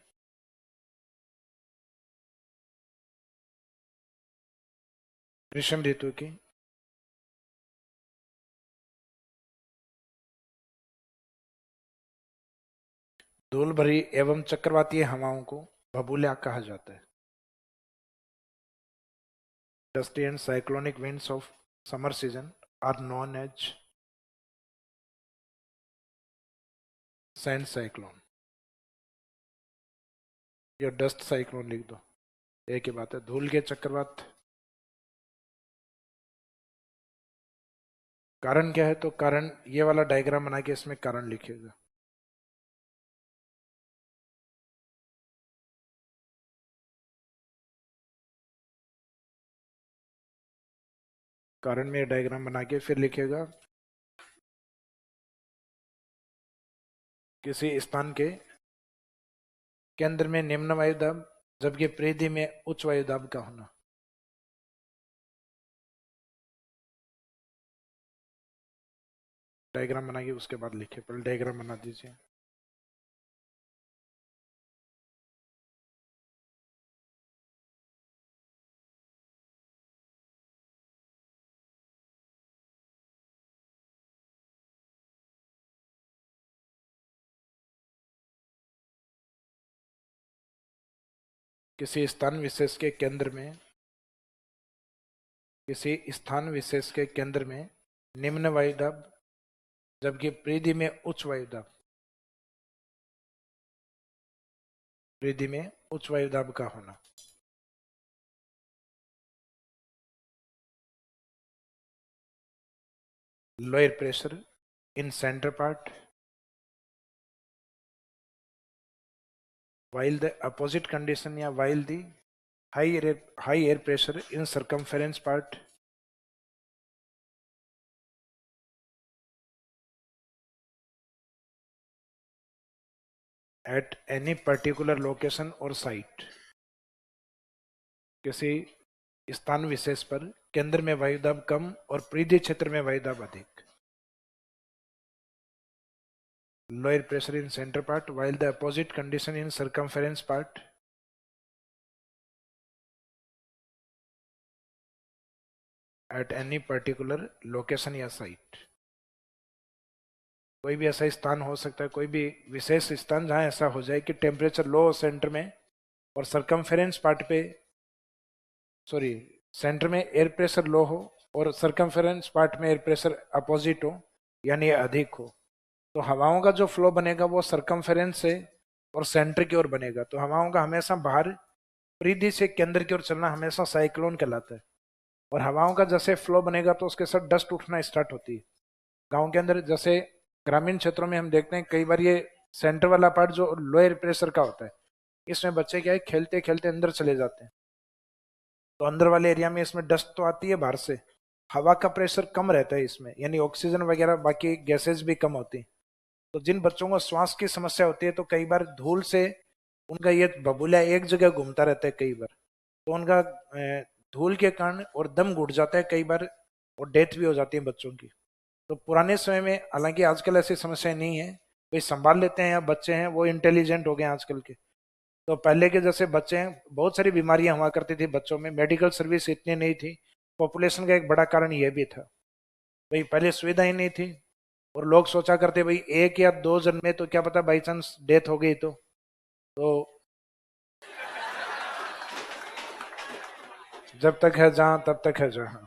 ग्रीष्म ऋतु की धूल भरी एवं चक्रवातीय हवाओं को बबूलिया कहा जाता है। Dusty and cyclonic winds of summer season are known as sand cyclone। या डस्ट साइक्लोन लिख दो, एक ही बात है। धूल के चक्रवात कारण क्या है, तो कारण ये वाला डायग्राम बना के इसमें कारण लिखिएगा। कारण में डायग्राम बना के फिर लिखिएगा किसी स्थान के केंद्र में निम्न वायुदाब जबकि परिधि में उच्च वायुदाब का होना। डायग्राम बनाइए, उसके बाद लिखिए। पहले डायग्राम बना दीजिए। किसी स्थान विशेष के केंद्र में, किसी स्थान विशेष के केंद्र में निम्न वायुदाब जबकि परिधि में उच्च वायुदाब, परिधि में उच्च वायुदाब का होना। Lower pressure in centre part while the opposite condition या while the high air pressure in circumference part at any particular location or site। किसी स्थान विशेष पर केंद्र में वायुदाब कम और परिधि क्षेत्र में वायुदाब अधिक। Lower pressure in centre part while the opposite condition in circumference part at any particular location या site। कोई भी ऐसा स्थान हो सकता है, कोई भी विशेष स्थान जहां ऐसा हो जाए कि टेम्परेचर लो हो सेंटर में और सरकमफेरेंस पार्ट पे, सॉरी, सेंटर में एयर प्रेशर लो हो और सरकमफेरेंस पार्ट में एयर प्रेशर अपोजिट हो यानी अधिक हो। तो हवाओं का जो फ्लो बनेगा वो सरकमफेरेंस से और सेंटर की ओर बनेगा। तो हवाओं का हमेशा बाहर परिधि से केंद्र की ओर चलना हमेशा साइक्लोन कहलाता है। और हवाओं का जैसे फ्लो बनेगा तो उसके साथ डस्ट उठना स्टार्ट होती है। गाँव के अंदर, जैसे ग्रामीण क्षेत्रों में हम देखते हैं कई बार ये सेंटर वाला पार्ट जो लोअर प्रेशर का होता है, इसमें बच्चे क्या है, खेलते खेलते अंदर चले जाते हैं। तो अंदर वाले एरिया में इसमें डस्ट तो आती है बाहर से, हवा का प्रेशर कम रहता है इसमें, यानी ऑक्सीजन वगैरह बाकी गैसेज भी कम होती हैं। तो जिन बच्चों को श्वास की समस्या होती है तो कई बार धूल से उनका ये बबूला एक जगह घूमता रहता है कई बार, तो उनका धूल के कारण और दम घुट जाता है कई बार, और डेथ भी हो जाती है बच्चों की। तो पुराने समय में, हालांकि आजकल ऐसी समस्या नहीं है, कोई संभाल लेते हैं, या बच्चे हैं वो इंटेलिजेंट हो गए हैं आजकल के। तो पहले के जैसे बच्चे हैं, बहुत सारी बीमारियां हुआ करती थी बच्चों में, मेडिकल सर्विस इतनी नहीं थी। पॉपुलेशन का एक बड़ा कारण यह भी था, भाई पहले सुविधा ही नहीं थी, और लोग सोचा करते भाई एक या दो जन में तो क्या पता बाई चांस डेथ हो गई तो जब तक है जहां तब तक है जहां।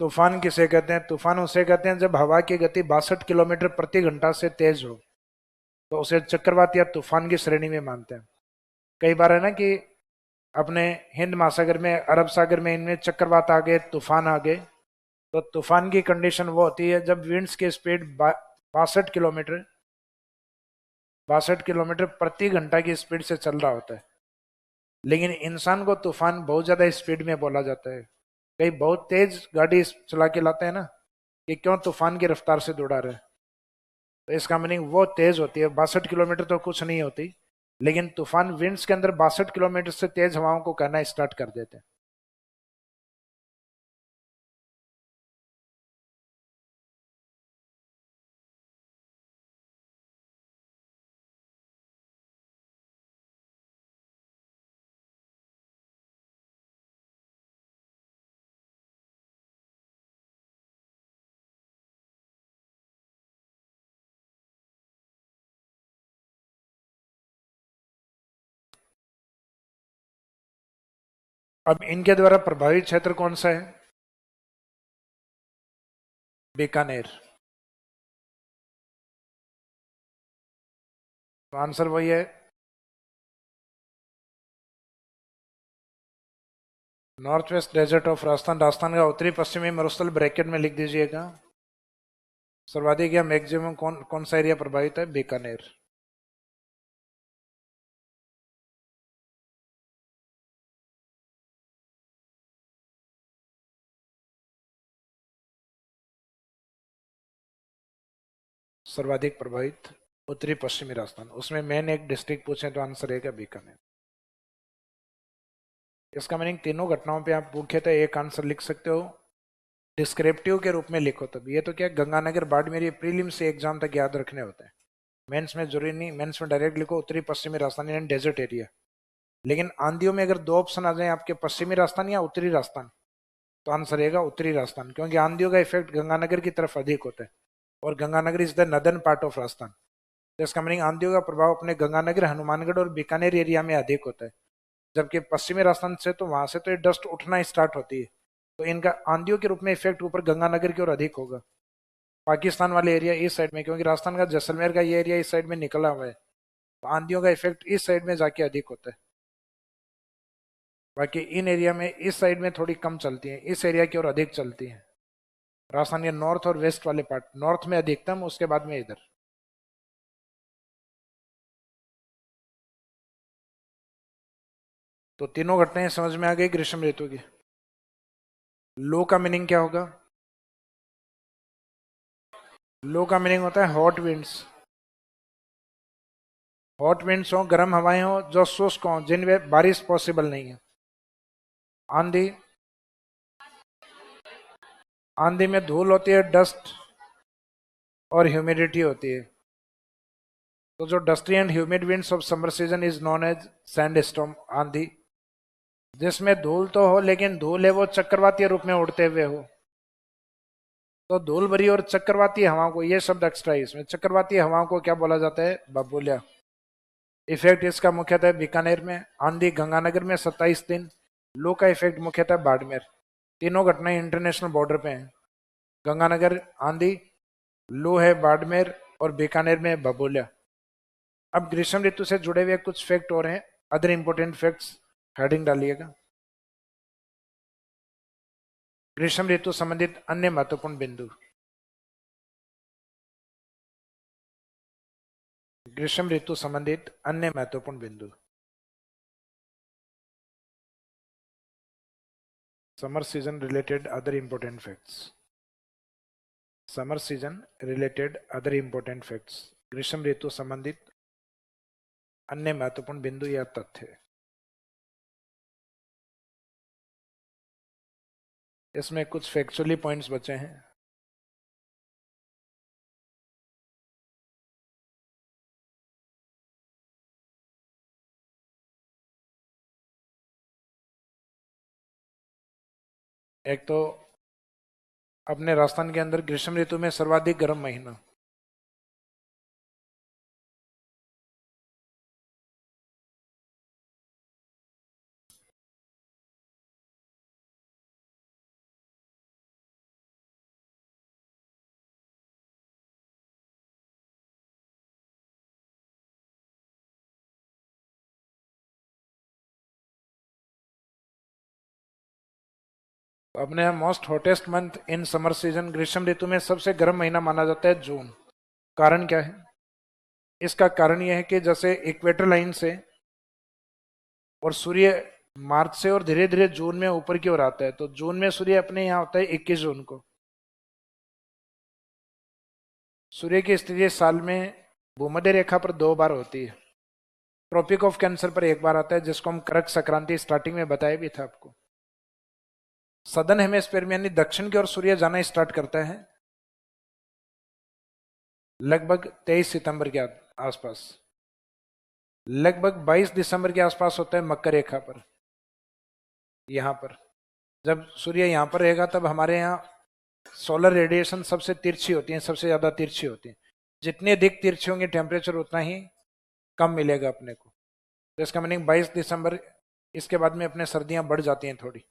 तूफान किसे कहते हैं? तूफान उसे कहते हैं जब हवा की गति 62 किलोमीटर प्रति घंटा से तेज हो, तो उसे चक्रवात या तूफान की श्रेणी में मानते हैं। कई बार है ना कि अपने हिंद महासागर में, अरब सागर में, इनमें चक्रवात आ गए, तूफान आ गए। तो तूफान की कंडीशन वो होती है जब विंड्स की स्पीड 62 किलोमीटर 62 किलोमीटर प्रति घंटा की स्पीड से चल रहा होता है। लेकिन इंसान को तूफान बहुत ज्यादा स्पीड में बोला जाता है। कई बहुत तेज गाड़ी चला के लाते हैं ना, कि क्यों तूफान की रफ्तार से दौड़ा रहे, तो इसका मीनिंग वो तेज होती है। 62 किलोमीटर तो कुछ नहीं होती, लेकिन तूफान विंड्स के अंदर 62 किलोमीटर से तेज हवाओं को कहना स्टार्ट कर देते हैं। अब इनके द्वारा प्रभावित क्षेत्र कौन सा है? बीकानेर। तो आंसर वही है, north west desert of Rajasthan. Rajasthan का उत्तरी पश्चिमी मरुस्थल ब्रैकेट में लिख दीजिएगा। सर्वाधिक या मैक्सिमम कौन कौन सा एरिया प्रभावित है? बीकानेर। सर्वाधिक प्रभावित उत्तरी पश्चिमी राजस्थान, उसमें मेन एक डिस्ट्रिक्ट पूछे तो आंसर रहेगा बीकानेर। इसका मीनिंग तीनों घटनाओं पे आप मुख्यतः एक आंसर लिख सकते हो, डिस्क्रिप्टिव के रूप में लिखो तब। ये तो क्या, गंगानगर बाड़मेर, ये प्रीलिम से एग्जाम तक याद रखने होते हैं, मेंस में जरूरी नहीं। मेंस में डायरेक्ट लिखो उत्तरी पश्चिमी राजस्थान यानी डेजर्ट एरिया। लेकिन आंधियों में अगर दो ऑप्शन आ जाए आपके, पश्चिमी राजस्थान या उत्तरी राजस्थान, तो आंसर रहेगा उत्तरी राजस्थान, क्योंकि आंधियों का इफेक्ट गंगानगर की तरफ अधिक होता है, और Ganganagar is the northern part of Rajasthan. तो इसका मीनिंग आंधियों का प्रभाव अपने गंगानगर, हनुमानगढ़ और बीकानेर एरिया में अधिक होता है। जबकि पश्चिमी राजस्थान से तो वहां से तो ये डस्ट उठना स्टार्ट होती है, तो इनका आंधियों के रूप में इफेक्ट ऊपर गंगानगर की ओर अधिक होगा। पाकिस्तान वाले एरिया इस साइड में, क्योंकि राजस्थान का जैसलमेर का ये एरिया इस साइड में निकला हुआ है, तो आंधियों का इफेक्ट इस साइड में जाके अधिक होता है। बाकी इन एरिया में इस साइड में थोड़ी कम चलती है, इस एरिया की ओर अधिक चलती है। राजस्थान के नॉर्थ और वेस्ट वाले पार्ट, नॉर्थ में अधिकतम, उसके बाद में इधर। तो तीनों घटनाएं समझ में आ गई ग्रीष्म ऋतु की। लो का मीनिंग क्या होगा? लो का मीनिंग होता है हॉट विंड्स। हॉट विंड्स हो, गर्म हवाएं हो जो शुष्क हो, जिनमें बारिश पॉसिबल नहीं है। आंधी, आंधी में धूल होती है, डस्ट और ह्यूमिडिटी होती है। तो जो dusty and humid winds of summer season is known as sandstorm, आंधी। जिसमें धूल तो हो, लेकिन धूल है वो चक्रवाती रूप में उड़ते हुए हो, तो धूल भरी और चक्रवाती हवाओं को, ये शब्द एक्स्ट्रा है इसमें, चक्रवाती हवाओं को क्या बोला जाता है? बबूलिया। इफेक्ट इसका मुख्यतः बीकानेर में, आंधी गंगानगर में 27 दिन, लू का इफेक्ट मुख्यतः बाड़मेर। तीनों घटनाएं इंटरनेशनल बॉर्डर पे हैं। गंगानगर आंधी, लू है बाड़मेर, और बीकानेर में बबूलिया। अब ग्रीष्म ऋतु से जुड़े हुए कुछ फैक्ट और हैं, अदर इंपोर्टेंट फैक्ट्स, हेडिंग डालिएगा। ग्रीष्म ऋतु संबंधित अन्य महत्वपूर्ण बिंदु। ग्रीष्म ऋतु संबंधित अन्य महत्वपूर्ण बिंदु। Summer season related other important facts. Summer season related other important facts, ग्रीष्म ऋतु संबंधित अन्य महत्वपूर्ण बिंदु या तथ्य। इसमें कुछ फैक्चुअली पॉइंट्स बचे हैं। एक तो अपने राजस्थान के अंदर ग्रीष्म ऋतु में सर्वाधिक गर्म महीना, अपने यहाँ most hottest month in summer season, ग्रीष्म ऋतु में सबसे गर्म महीना माना जाता है जून। कारण क्या है? इसका कारण यह है कि जैसे इक्वेटर लाइन से और सूर्य मार्च से और धीरे धीरे जून में ऊपर की ओर आता है, तो जून में सूर्य अपने यहाँ होता है 21 जून को। सूर्य की स्थिति साल में भूमध्य रेखा पर 2 बार होती है। ट्रॉपिक ऑफ कैंसर पर 1 बार आता है, जिसको हम करक संक्रांति स्टार्टिंग में बताया भी था आपको। सदर्न हेमिस्फीयर में यानी दक्षिण की ओर सूर्य जाना स्टार्ट करता है लगभग 23 सितंबर के आसपास। लगभग 22 दिसंबर के आसपास होता है मकर रेखा पर। यहां पर जब सूर्य यहां पर रहेगा तब हमारे यहाँ सोलर रेडिएशन सबसे तिरछी होती है, सबसे ज्यादा तिरछी होती है। जितने अधिक तिरछी होंगे टेम्परेचर उतना ही कम मिलेगा अपने को। तो इसका मीनिंग 22 दिसंबर, इसके बाद में अपने सर्दियां बढ़ जाती हैं थोड़ी,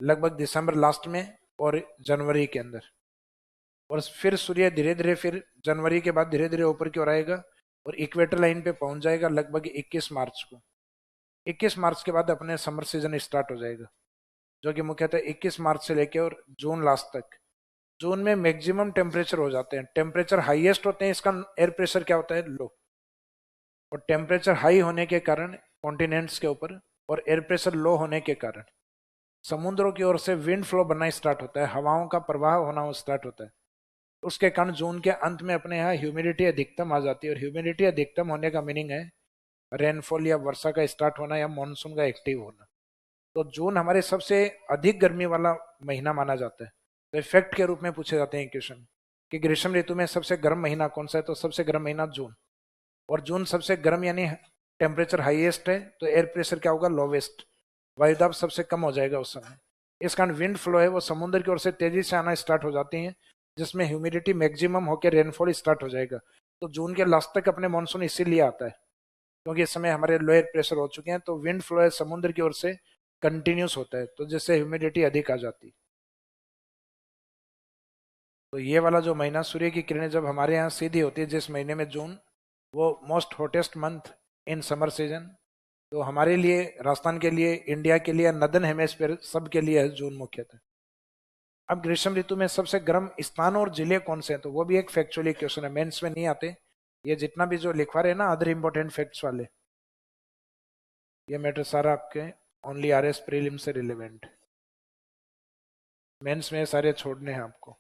लगभग दिसंबर लास्ट में और जनवरी के अंदर। और फिर सूर्य धीरे धीरे फिर जनवरी के बाद धीरे धीरे ऊपर की ओर आएगा और इक्वेटर लाइन पे पहुंच जाएगा लगभग 21 मार्च को। 21 मार्च के बाद अपने समर सीजन स्टार्ट हो जाएगा, जो कि मुख्यतः 21 मार्च से लेकर और जून लास्ट तक। जून में मैक्सिमम टेम्परेचर हो जाते हैं, टेम्परेचर हाईएस्ट होते हैं, इसका एयर प्रेशर क्या होता है? लो। और टेम्परेचर हाई होने के कारण कॉन्टिनेंट्स के ऊपर और एयर प्रेशर लो होने के कारण समुद्रों की ओर से विंड फ्लो बनना स्टार्ट होता है, हवाओं का प्रवाह होना स्टार्ट होता है। उसके कारण जून के अंत में अपने यहाँ ह्यूमिडिटी अधिकतम आ जाती है, और ह्यूमिडिटी अधिकतम होने का मीनिंग है रेनफॉल या वर्षा का स्टार्ट होना या मानसून का एक्टिव होना। तो जून हमारे सबसे अधिक गर्मी वाला महीना माना जाता है। तो इफेक्ट के रूप में पूछे जाते हैं क्वेश्चन कि ग्रीष्म ऋतु में सबसे गर्म महीना कौन सा है, तो सबसे गर्म महीना जून। और जून सबसे गर्म यानी टेम्परेचर हाईएस्ट है, तो एयर प्रेशर क्या होगा? लोवेस्ट, वायुदाब सबसे कम हो जाएगा उस समय। इस कारण विंड फ्लो है वो समुद्र की ओर से तेजी से आना स्टार्ट हो जाती है, जिसमें ह्यूमिडिटी मैक्सिमम होकर रेनफॉल स्टार्ट हो जाएगा। तो जून के लास्ट तक अपने मानसून इसीलिए आता है क्योंकि इस समय हमारे लोअर प्रेशर हो चुके हैं, तो विंड फ्लो है समुद्र की ओर से कंटिन्यूस होता है, तो जिससे ह्यूमिडिटी अधिक आ जाती है। तो ये वाला जो महीना सूर्य की किरणें जब हमारे यहाँ सीधी होती है, जिस महीने में जून, वो most hottest month in summer season. तो हमारे लिए, राजस्थान के लिए, इंडिया के लिए, नदन हेमिस्फीयर सब के लिए है जून मुख्यतः। अब ग्रीष्म ऋतु में सबसे गर्म स्थान और जिले कौन से हैं, तो वो भी एक फैक्चुअली क्वेश्चन है, मेंस में नहीं आते। ये जितना भी जो लिखवा रहे हैं ना अदर इंपॉर्टेंट फैक्ट्स वाले, ये मैटर सारा आपके ओनली आरएस प्रीलिम से रिलेवेंट, मेंस में सारे छोड़ने हैं आपको।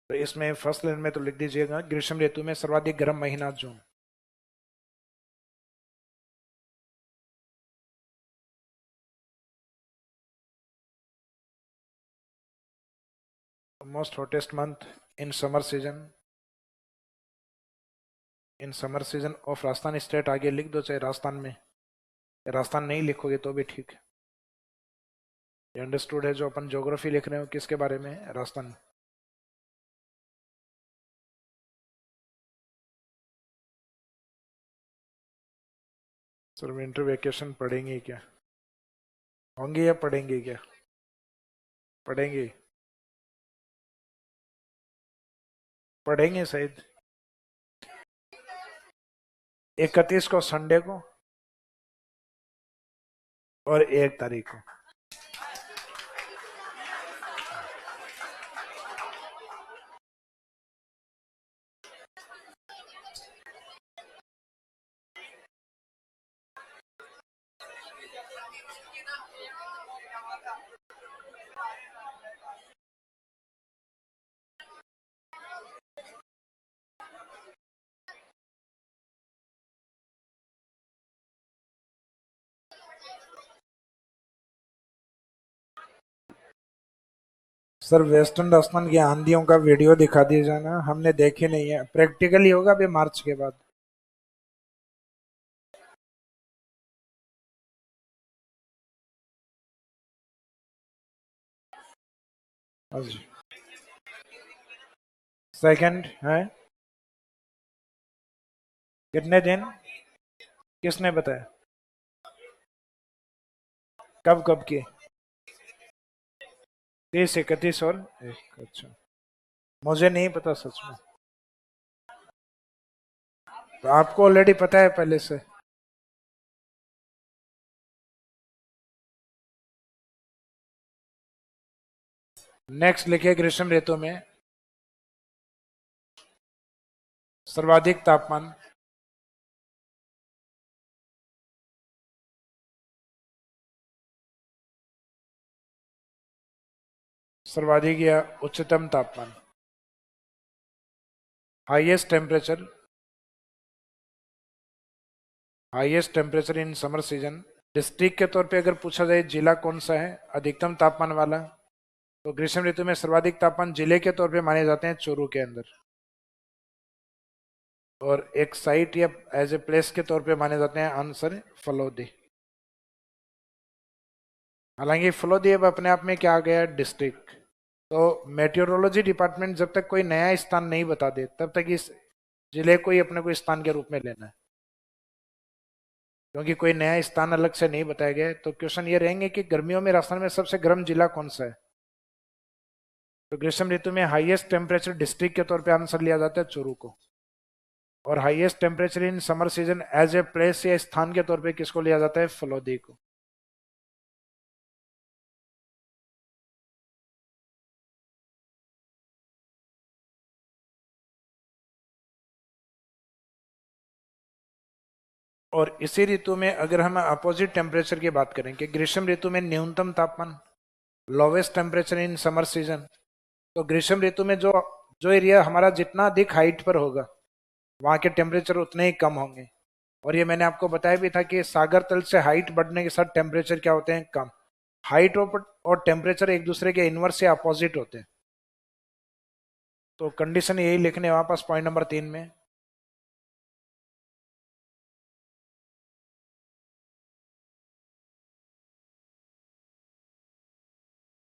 तो इसमें फर्स्ट लाइन में तो लिख दीजिएगा ग्रीष्म ऋतु में सर्वाधिक गर्म महीना जून। Most hottest month in summer season, in summer season of Rajasthan state आगे लिख दो, चाहे राजस्थान में, राजस्थान नहीं लिखोगे तो भी ठीक है। ये अंडरस्टूड है। जो अपन ज्योग्राफी लिख रहे हो किसके बारे में? राजस्थान। सर विंटर वेकेशन पढ़ेंगे क्या? होंगे या पढ़ेंगे क्या? पढ़ेंगे, पढ़ेंगे शायद 31 को संडे को और 1 तारीख को। सर वेस्टर्न राजस्थान की आंधियों का वीडियो दिखा दीजिए ना, हमने देखी नहीं है। प्रैक्टिकली होगा अभी मार्च के बाद। हाँ जी। सेकंड है। कितने दिन? किसने बताया? कब कब की? 30, 31 और एक। अच्छा, मुझे नहीं पता सच में। तो आपको ऑलरेडी पता है पहले से? नेक्स्ट लिखिए, ग्रीष्म ऋतु में सर्वाधिक तापमान। सर्वाधिक या उच्चतम तापमान, highest temperature, highest temperature in summer season. District के तौर पे अगर पूछा जाए जिला कौन सा है अधिकतम तापमान वाला, तो ग्रीष्म ऋतु में सर्वाधिक तापमान जिले के तौर पे माने जाते हैं चूरू के अंदर। और एक साइट या एज ए प्लेस के तौर पे माने जाते हैं आंसर फलोदी। हालांकि फलोदी अब अपने आप में क्या आ गया, डिस्ट्रिक्ट। तो मेट्योरोलॉजी डिपार्टमेंट जब तक कोई नया स्थान नहीं बता दे तब तक इस जिले को ही अपने को स्थान के रूप में लेना है, क्योंकि कोई नया स्थान अलग से नहीं बताया गया है। तो क्वेश्चन ये रहेंगे कि गर्मियों में राजस्थान में सबसे गर्म जिला कौन सा है। तो ग्रीष्म ऋतु में हाईएस्ट टेम्परेचर डिस्ट्रिक्ट के तौर पे आंसर लिया जाता है चूरू को। और highest temperature in summer season as a place या स्थान के तौर पे किसको लिया जाता है, फलोदी को। और इसी ऋतु में अगर हम अपोजिट टेम्परेचर की बात करें कि ग्रीष्म ऋतु में न्यूनतम तापमान, lowest temperature in summer season, तो ग्रीष्म ऋतु में जो जो एरिया हमारा जितना अधिक हाइट पर होगा वहां के टेम्परेचर उतने ही कम होंगे। और ये मैंने आपको बताया भी था कि सागर तल से हाइट बढ़ने के साथ टेम्परेचर क्या होते हैं, कम। हाइट और टेम्परेचर एक दूसरे के इनवर्स या अपोजिट होते हैं। तो कंडीशन यही लिखने वापस पॉइंट नंबर 3 में।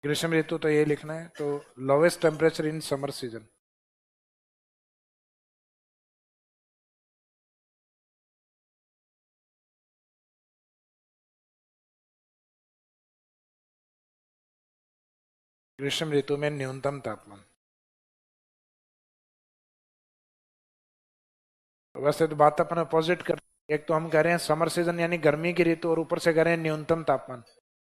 ग्रीष्म ऋतु तो ये लिखना है, तो lowest temperature in summer season. ग्रीष्म ऋतु में न्यूनतम तापमान। तो वैसे तो बात अपन अपोजिट कर, एक तो हम कह रहे हैं समर सीजन यानी गर्मी की ऋतु, और ऊपर से कह रहे हैं न्यूनतम तापमान।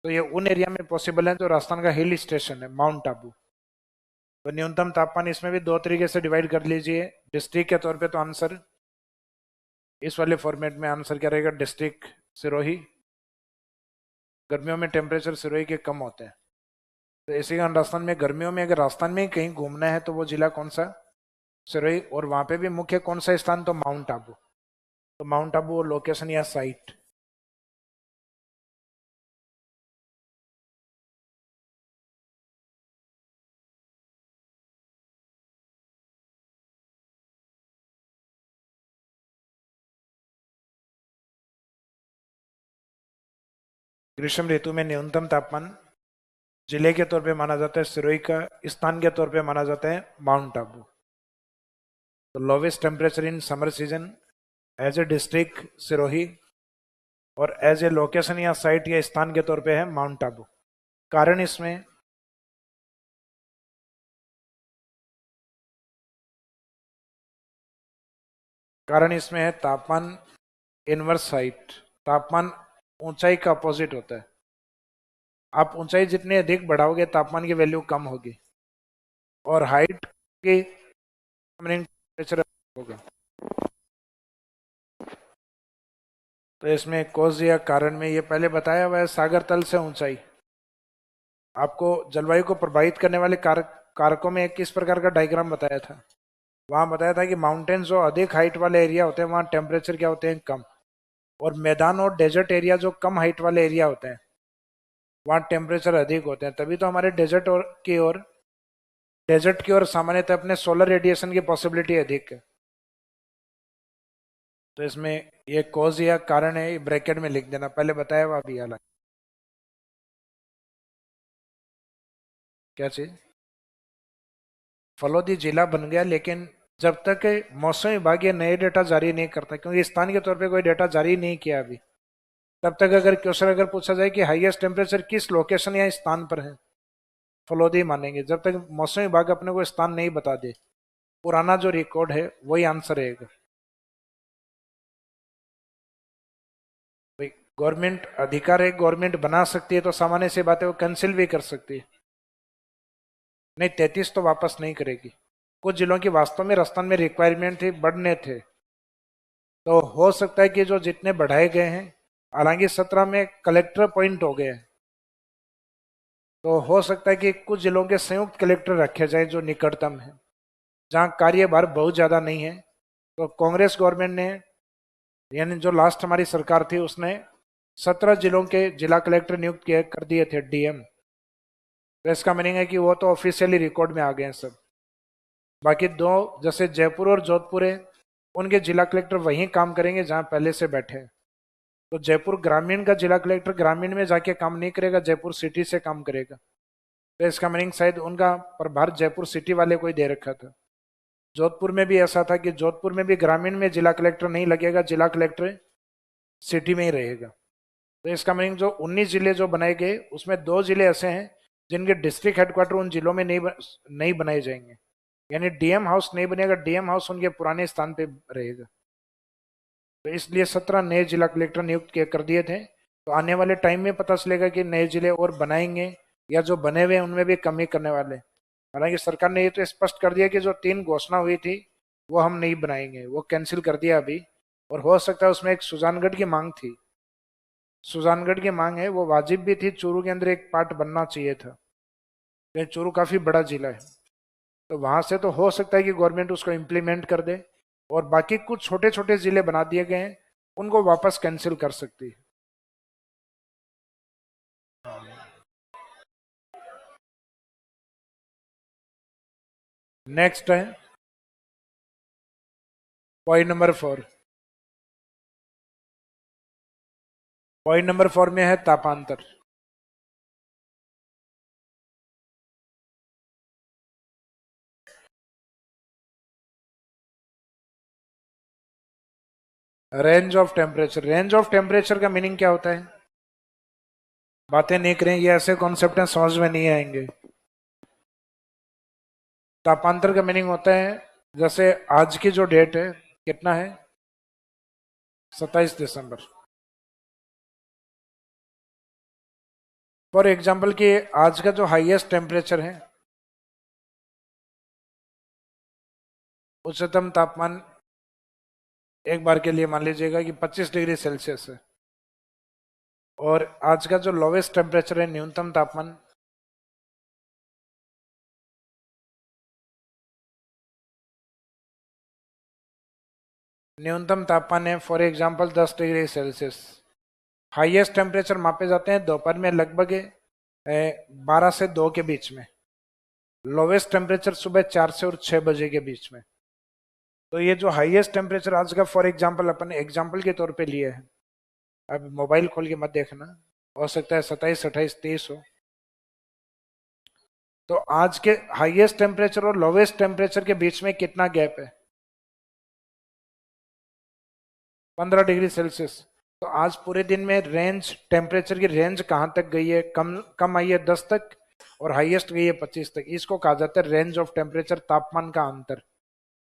तो ये उन एरिया में पॉसिबल है जो राजस्थान का हिल स्टेशन है, माउंट आबू। तो न्यूनतम तापमान इसमें भी दो तरीके से डिवाइड कर लीजिए। डिस्ट्रिक्ट के तौर पे तो आंसर इस वाले फॉर्मेट में आंसर क्या रहेगा, डिस्ट्रिक्ट सिरोही। गर्मियों में टेम्परेचर सिरोही के कम होते हैं। तो इसी कारण राजस्थान में गर्मियों में अगर राजस्थान में ही कहीं घूमना है तो वो जिला कौन सा, सिरोही। और वहां पे भी मुख्य कौन सा स्थान, तो माउंट आबू। तो माउंट आबू लोकेशन या साइट। ग्रीष्म ऋतु में न्यूनतम तापमान जिले के तौर पे माना जाता है सिरोही का, स्थान के तौर पे माना जाता है माउंट आबू। तो lowest temperature in summer season as a district Sirohi, और एज ए लोकेशन या साइट या स्थान के तौर पे है माउंट आबू। कारण इसमें कारण इसमें है तापमान इनवर्स हाइट। तापमान ऊंचाई का अपोजिट होता है। आप ऊंचाई जितनी अधिक बढ़ाओगे तापमान की वैल्यू कम होगी, और हाइट की टेम्परेचर होगा। तो इसमें कोज या कारण में ये पहले बताया हुआ है, सागर तल से ऊंचाई। आपको जलवायु को प्रभावित करने वाले कारकों में किस प्रकार का डायग्राम बताया था? वहां बताया था कि माउंटेन्स जो अधिक हाइट वाले एरिया होते हैं वहां टेम्परेचर क्या होते हैं, कम, और मैदान और डेजर्ट एरिया जो कम हाइट वाले एरिया होते हैं वहां टेम्परेचर अधिक होते हैं। तभी तो हमारे डेजर्ट की ओर सामान्यतः अपने सोलर रेडिएशन की पॉसिबिलिटी अधिक है। तो इसमें ये कॉज या कारण है, ब्रैकेट में लिख देना, पहले बताया हुआ अभी हालांकि। क्या चीज? फलोदी जिला बन गया, लेकिन जब तक मौसम विभाग ये नए डेटा जारी नहीं करता, क्योंकि स्थान के तौर पे कोई डेटा जारी नहीं किया अभी, तब तक अगर क्वेश्चन अगर पूछा जाए कि हाईएस्ट टेम्परेचर किस लोकेशन या स्थान पर है, फलोदी मानेंगे जब तक मौसम विभाग अपने को स्थान नहीं बता दे। पुराना जो रिकॉर्ड है वही आंसर रहेगा। भाई गवर्नमेंट अधिकार है, गवर्नमेंट बना सकती है तो सामान्य सी बात है वो कैंसिल भी कर सकती है। नहीं, 33 तो वापस नहीं करेगी। कुछ जिलों की वास्तव में राजस्थान में रिक्वायरमेंट थी, बढ़ने थे, तो हो सकता है कि जो जितने बढ़ाए गए हैं, हालांकि 17 में कलेक्टर अपॉइंट हो गए हैं, तो हो सकता है कि कुछ जिलों के संयुक्त कलेक्टर रखे जाए जो निकटतम है, जहां कार्यभार बहुत ज्यादा नहीं है। तो कांग्रेस गवर्नमेंट ने, यानी जो लास्ट हमारी सरकार थी, उसने 17 जिलों के जिला कलेक्टर नियुक्त किए कर दिए थे, डीएम। तो इसका मीनिंग है कि वो तो ऑफिशियली रिकॉर्ड में आ गए हैं सब। बाकी दो जैसे जयपुर और जोधपुर है, उनके जिला कलेक्टर वहीं काम करेंगे जहां पहले से बैठे हैं। तो जयपुर ग्रामीण का जिला कलेक्टर ग्रामीण में जाके काम नहीं करेगा, जयपुर सिटी से काम करेगा। तो इसका मीनिंग शायद उनका प्रभार जयपुर सिटी वाले को ही दे रखा था। जोधपुर में भी ऐसा था कि जोधपुर में भी ग्रामीण में जिला कलेक्टर नहीं लगेगा, जिला कलेक्टर सिटी में ही रहेगा। तो इसका मीनिंग जो 19 जिले जो बनाए गए उसमें 2 जिले ऐसे हैं जिनके डिस्ट्रिक्ट हेडक्वार्टर उन जिलों में नहीं बनाए जाएंगे, यानी डीएम हाउस नहीं बनेगा, डीएम हाउस उनके पुराने स्थान पे रहेगा। तो इसलिए 17 नए जिला कलेक्टर नियुक्त कर दिए थे। तो आने वाले टाइम में पता चलेगा कि नए जिले और बनाएंगे या जो बने हुए हैं उनमें भी कमी करने वाले। हालांकि सरकार ने ये तो स्पष्ट कर दिया कि जो 3 घोषणा हुई थी वो हम नहीं बनाएंगे, वो कैंसिल कर दिया अभी। और हो सकता है उसमें एक सुजानगढ़ की मांग थी, सुजानगढ़ की मांग है, वो वाजिब भी थी, चूरू के अंदर एक पार्ट बनना चाहिए था, क्योंकि चूरू काफी बड़ा जिला है। तो वहां से तो हो सकता है कि गवर्नमेंट उसको इम्प्लीमेंट कर दे, और बाकी कुछ छोटे छोटे जिले बना दिए गए हैं उनको वापस कैंसिल कर सकती है। नेक्स्ट है पॉइंट नंबर 4। पॉइंट नंबर 4 में है तापांतर। Range of temperature, range of temperature का मीनिंग क्या होता है? बातें नहीं करें, ये ऐसे कॉन्सेप्ट हैं समझ में नहीं आएंगे। तापांतर का मीनिंग होता है, जैसे आज की जो डेट है कितना है, 27 दिसंबर। फॉर एग्जाम्पल कि आज का जो हाईएस्ट टेम्परेचर है, उच्चतम तापमान एक बार के लिए मान लीजिएगा कि 25 डिग्री सेल्सियस है, और आज का जो लोवेस्ट टेम्परेचर है, न्यूनतम तापमान, है for example 10 degree Celsius. Highest temperature मापे जाते हैं दोपहर में लगभग 12 से 2 के बीच में, लोवेस्ट टेम्परेचर सुबह 4 से और 6 बजे के बीच में। तो ये जो हाईएस्ट टेम्परेचर आज का, फॉर एग्जांपल अपन एग्जांपल के तौर पे लिए है, अब मोबाइल खोल के मत देखना, हो सकता है 27, 28, 23 हो। तो आज के हाईएस्ट टेम्परेचर और लोवेस्ट टेम्परेचर के बीच में कितना गैप है? 15 डिग्री सेल्सियस। तो आज पूरे दिन में रेंज, टेम्परेचर की रेंज कहां तक गई है? कम कम आई है 10 तक, और हाईएस्ट गई है 25 तक। इसको कहा जाता है रेंज ऑफ टेम्परेचर, तापमान का अंतर,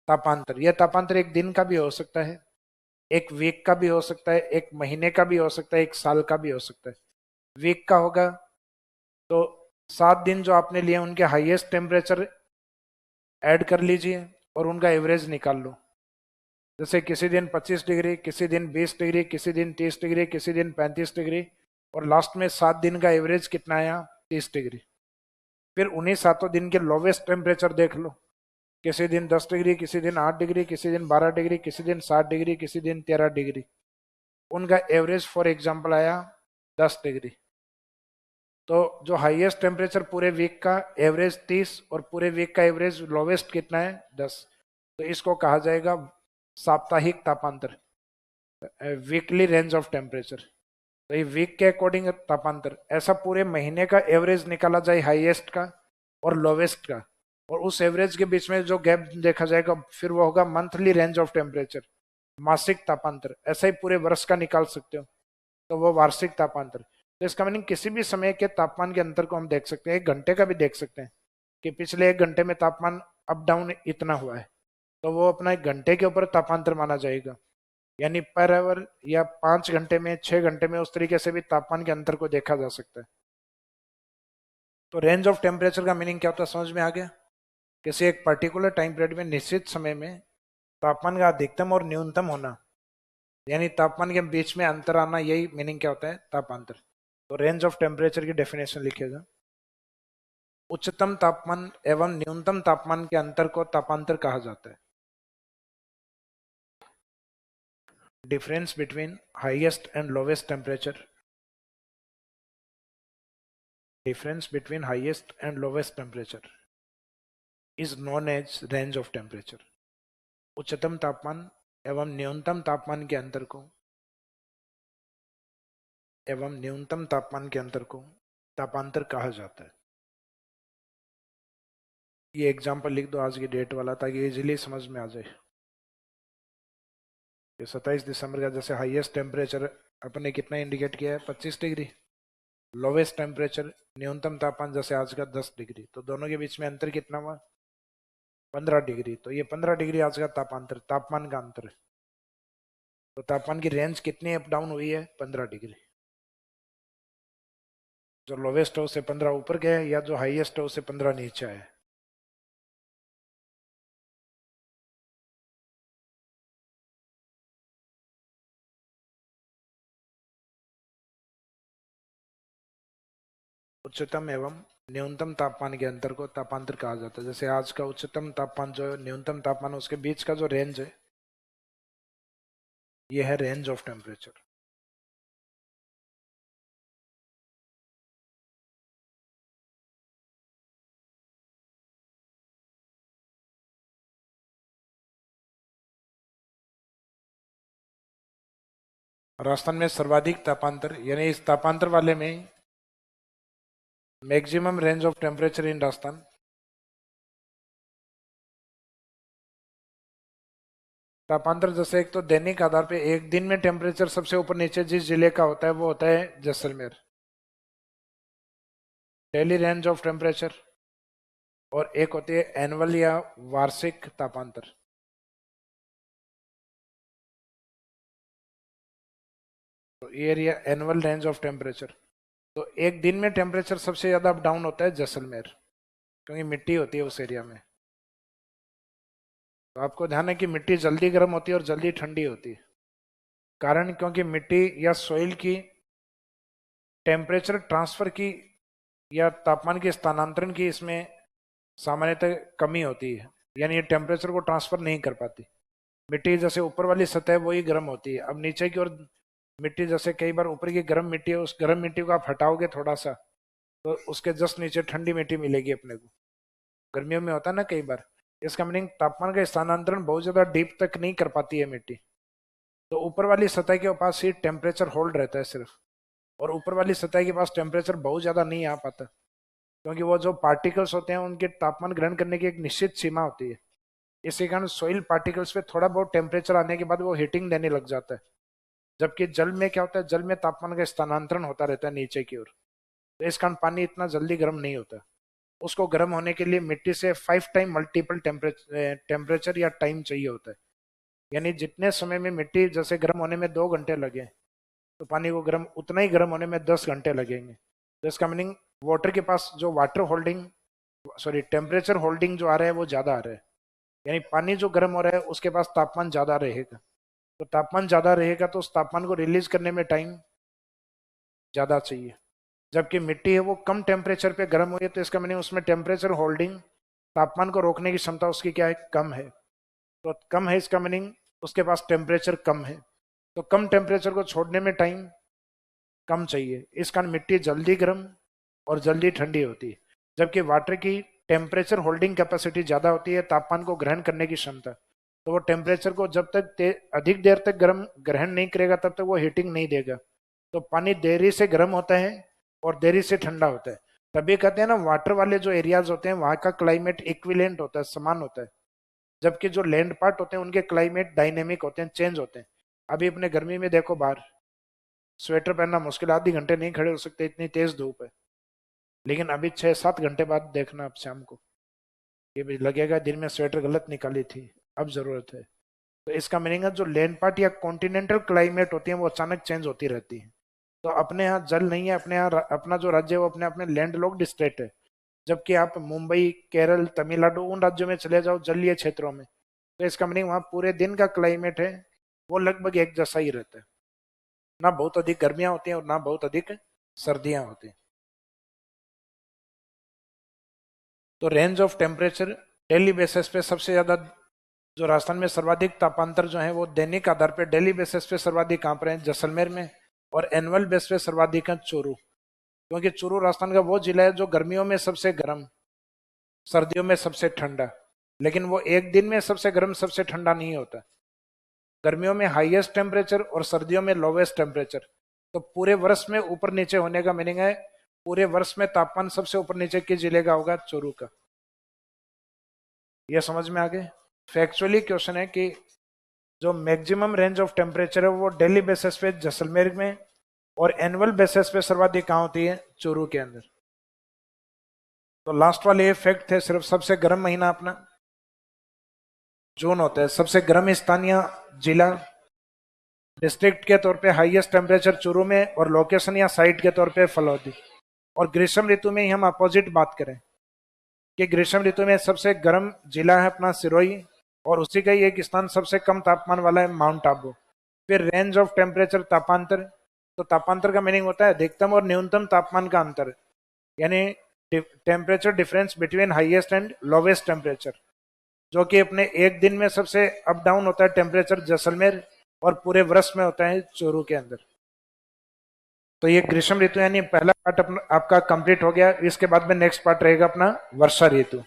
तापांतर। यह तापांतर एक दिन का भी हो सकता है, एक वीक का भी हो सकता है, एक महीने का भी हो सकता है, एक साल का भी हो सकता है। वीक का होगा तो 7 दिन जो आपने लिए उनके हाईएस्ट टेम्परेचर ऐड कर लीजिए और उनका एवरेज निकाल लो। जैसे किसी दिन 25 डिग्री, किसी दिन 20 डिग्री, किसी दिन 30 डिग्री, किसी दिन 35 डिग्री, और लास्ट में 7 दिन का एवरेज कितना आया? 30 डिग्री। फिर उन्हीं 7 दिन के लोवेस्ट टेम्परेचर देख लो, किसी दिन 10 डिग्री, किसी दिन 8 डिग्री, किसी दिन 12 डिग्री, किसी दिन 7 डिग्री, किसी दिन 13 डिग्री, उनका एवरेज फॉर एग्जाम्पल आया 10 डिग्री। तो जो हाईएस्ट टेम्परेचर पूरे वीक का एवरेज 30 और पूरे वीक का एवरेज लोवेस्ट कितना है 10, तो इसको कहा जाएगा साप्ताहिक तापांतर, वीकली रेंज ऑफ टेम्परेचर। तो ये वीक के अकॉर्डिंग तापांतर, ऐसा पूरे महीने का एवरेज निकाला जाए हाईएस्ट का और लोवेस्ट का, और उस एवरेज के बीच में जो गैप देखा जाएगा फिर वो होगा मंथली रेंज ऑफ टेम्परेचर, मासिक तापांतर। ऐसा ही पूरे वर्ष का निकाल सकते हो तो वो वार्षिक तापांतर। तो इसका मीनिंग किसी भी समय के तापमान के अंतर को हम देख सकते हैं, 1 घंटे का भी देख सकते हैं कि पिछले 1 घंटे में तापमान अप डाउन इतना हुआ है, तो वो अपना 1 घंटे के ऊपर तापांतर माना जाएगा, यानी पर आवर या 5 घंटे में 6 घंटे में, उस तरीके से भी तापमान के अंतर को देखा जा सकता है। तो रेंज ऑफ टेम्परेचर का मीनिंग क्या होता है समझ में आ गया? किसी एक पर्टिकुलर टाइम पीरियड में निश्चित समय में तापमान का अधिकतम और न्यूनतम होना, यानी तापमान के बीच में अंतर आना, यही मीनिंग क्या होता है तापांतर। तो रेंज ऑफ टेम्परेचर की डेफिनेशन लिखिएगा, उच्चतम तापमान एवं न्यूनतम तापमान के अंतर को तापांतर कहा जाता है। Difference between highest and lowest temperature, difference between highest and lowest temperature is known as range of temperature। उच्चतम तापमान एवं न्यूनतम तापमान के अंतर को तापांतर कहा जाता है। ये एग्जांपल लिख दो आज की डेट वाला, ताकि इजीली समझ में आ जाए। ये 27 दिसंबर का जैसे हाईएस्ट टेम्परेचर अपने कितना इंडिकेट किया है 25 डिग्री, लोवेस्ट टेम्परेचर न्यूनतम तापमान जैसे आज का 10 डिग्री, तो दोनों के बीच में अंतर कितना हुआ 15 डिग्री। तो ये 15 डिग्री आज का तापमान का अंतर है। तो तापमान की रेंज कितनी अप डाउन हुई है 15 डिग्री। जो लोवेस्ट है उसे 15 ऊपर गया है, या जो हाईएस्ट है उसे 15 नीचे आया है। उच्चतम एवं न्यूनतम तापमान के अंतर को तापांतर कहा जाता है। जैसे आज का उच्चतम तापमान जो है, न्यूनतम तापमान, उसके बीच का जो रेंज है ये है रेंज ऑफ टेम्परेचर। राजस्थान में सर्वाधिक तापांतर, यानी इस तापांतर वाले में maximum range of temperature in Rajasthan, तापांतर जैसे एक तो दैनिक आधार पे एक दिन में टेम्परेचर सबसे ऊपर नीचे जिस जिले का होता है वो होता है Jaisalmer, daily range of temperature. और एक होती है एनुअल या वार्षिक तापांतर। तो area annual range of temperature. तो एक दिन में टेम्परेचर सबसे ज्यादा अप डाउन होता है जैसलमेर, क्योंकि मिट्टी होती है उस एरिया में। तो आपको ध्यान है कि मिट्टी जल्दी गर्म होती है और जल्दी ठंडी होती है, कारण क्योंकि मिट्टी या सॉइल की टेम्परेचर ट्रांसफर की या तापमान के स्थानांतरण की इसमें सामान्यतः कमी होती है, यानी ये टेम्परेचर को ट्रांसफर नहीं कर पाती। मिट्टी जैसे ऊपर वाली सतह वही गर्म होती है, अब नीचे की ओर मिट्टी, जैसे कई बार ऊपर की गर्म मिट्टी है, उस गर्म मिट्टी को आप हटाओगे थोड़ा सा तो उसके जस्ट नीचे ठंडी मिट्टी मिलेगी अपने को। गर्मियों में होता है ना कई बार। इसका मीनिंग तापमान का स्थानांतरण बहुत ज्यादा डीप तक नहीं कर पाती है मिट्टी, तो ऊपर वाली सतह के पास ही टेम्परेचर होल्ड रहता है सिर्फ, और ऊपर वाली सतह के पास टेम्परेचर बहुत ज्यादा नहीं आ पाता, क्योंकि वो जो पार्टिकल्स होते हैं उनके तापमान ग्रहण करने की एक निश्चित सीमा होती है। इसी कारण सॉइल पार्टिकल्स पे थोड़ा बहुत टेम्परेचर आने के बाद वो हीटिंग देने लग जाता है। जबकि जल में क्या होता है, जल में तापमान का स्थानांतरण होता रहता है नीचे की ओर, तो इस कारण पानी इतना जल्दी गर्म नहीं होता। उसको गर्म होने के लिए मिट्टी से 5 टाइम मल्टीपल टेम्परेचर या टाइम चाहिए होता है। यानी जितने समय में मिट्टी जैसे गर्म होने में 2 घंटे लगे, तो पानी को गर्म उतना ही गर्म होने में 10 घंटे लगेंगे। तो इसका मीनिंग वाटर के पास जो टेम्परेचर होल्डिंग जो आ रहा है वो ज्यादा आ रहा है, यानी पानी जो गर्म हो रहा है उसके पास तापमान ज्यादा रहेगा। तो तापमान ज्यादा रहेगा तो उस तापमान को रिलीज करने में टाइम ज्यादा चाहिए। जबकि मिट्टी है वो कम टेम्परेचर पे गर्म हुई है, तो इसका मीनिंग उसमें टेम्परेचर होल्डिंग, तापमान को रोकने की क्षमता उसकी क्या है, कम है। तो कम है इसका मीनिंग उसके पास टेम्परेचर कम है, तो कम टेम्परेचर को छोड़ने में टाइम कम चाहिए, इस कारण मिट्टी जल्दी गर्म और जल्दी ठंडी होती है। जबकि वाटर की टेम्परेचर होल्डिंग कैपेसिटी ज्यादा होती है, तापमान को ग्रहण करने की क्षमता, तो वो टेम्परेचर को जब तक अधिक देर तक गर्म ग्रहण नहीं करेगा तब तक वो हीटिंग नहीं देगा। तो पानी देरी से गर्म होता है और देरी से ठंडा होता है। तभी कहते हैं ना, वाटर वाले जो एरियाज होते हैं वहां का क्लाइमेट इक्विलेंट होता है, समान होता है। जबकि जो लैंड पार्ट होते हैं उनके क्लाइमेट डायनेमिक होते हैं, चेंज होते हैं। अभी अपने गर्मी में देखो, बाहर स्वेटर पहनना मुश्किल, आधी घंटे नहीं खड़े हो सकते, इतनी तेज धूप है। लेकिन अभी 6-7 घंटे बाद देखना आप शाम को, ये भी लगेगा दिन में स्वेटर गलत निकाली थी, अब जरूरत है। तो इसका मीनिंग है जो लैंड पार्ट या कॉन्टिनेंटल क्लाइमेट होती है वो अचानक चेंज होती रहती है। तो अपने यहाँ जल नहीं है, अपने यहाँ अपना जो राज्य है वो अपने अपने लैंड लॉक्ड स्टेट है। जबकि आप मुंबई, केरल, तमिलनाडु उन राज्यों में चले जाओ जलीय क्षेत्रों में, तो इसका मीनिंग वहाँ पूरे दिन का क्लाइमेट है वो लगभग एक जैसा ही रहता है, ना बहुत अधिक गर्मियां होती हैं और ना बहुत अधिक सर्दियां होती हैं। तो range of temperature daily basis पे सबसे ज्यादा, जो राजस्थान में सर्वाधिक तापांतर जो है वो दैनिक आधार पे डेली बेसिस पे सर्वाधिक कहाँ पर है, जैसलमेर में। और एनुअल बेस पे सर्वाधिक है चूरू, क्योंकि चूरू राजस्थान का वो जिला है जो गर्मियों में सबसे गर्म, सर्दियों में सबसे ठंडा। लेकिन वो एक दिन में सबसे गर्म सबसे ठंडा नहीं होता, गर्मियों में हाईएस्ट टेम्परेचर और सर्दियों में लोवेस्ट टेम्परेचर। तो पूरे वर्ष में ऊपर नीचे होने का मीनिंग है पूरे वर्ष में तापमान सबसे ऊपर नीचे किस जिले का होगा, चूरू का। ये समझ में आ गए। फैक्चुअली क्वेश्चन है कि जो मैक्सिमम रेंज ऑफ टेम्परेचर है वो डेली बेसिस पे जैसलमेर में और एनुअल बेसिस पे सर्वाधिक कहाँ होती है, चूरू के अंदर। तो लास्ट वाले ये फैक्ट थे। सिर्फ सबसे गर्म महीना अपना जून होता है, सबसे गर्म स्थानीय जिला डिस्ट्रिक्ट के तौर पे हाईएस्ट टेम्परेचर चूरू में, और लोकेशन या साइट के तौर पे फलौदी। और ग्रीष्म ऋतु में ही हम अपोजिट बात करें कि ग्रीष्म ऋतु में सबसे गर्म जिला है अपना सिरोही, और उसी का ही एक स्थान सबसे कम तापमान वाला है, माउंट आबू। फिर रेंज ऑफ टेम्परेचर तापांतर, तो तापांतर का मीनिंग होता है अधिकतम और न्यूनतम तापमान का अंतर, यानी temperature difference between highest and lowest temperature, जो कि अपने एक दिन में सबसे अप डाउन होता है टेम्परेचर जैसलमेर, और पूरे वर्ष में होता है चूरू के अंदर। तो ये ग्रीष्म ऋतु यानी पहला पार्ट अपना आपका कंप्लीट हो गया। इसके बाद में नेक्स्ट पार्ट रहेगा अपना वर्षा ऋतु।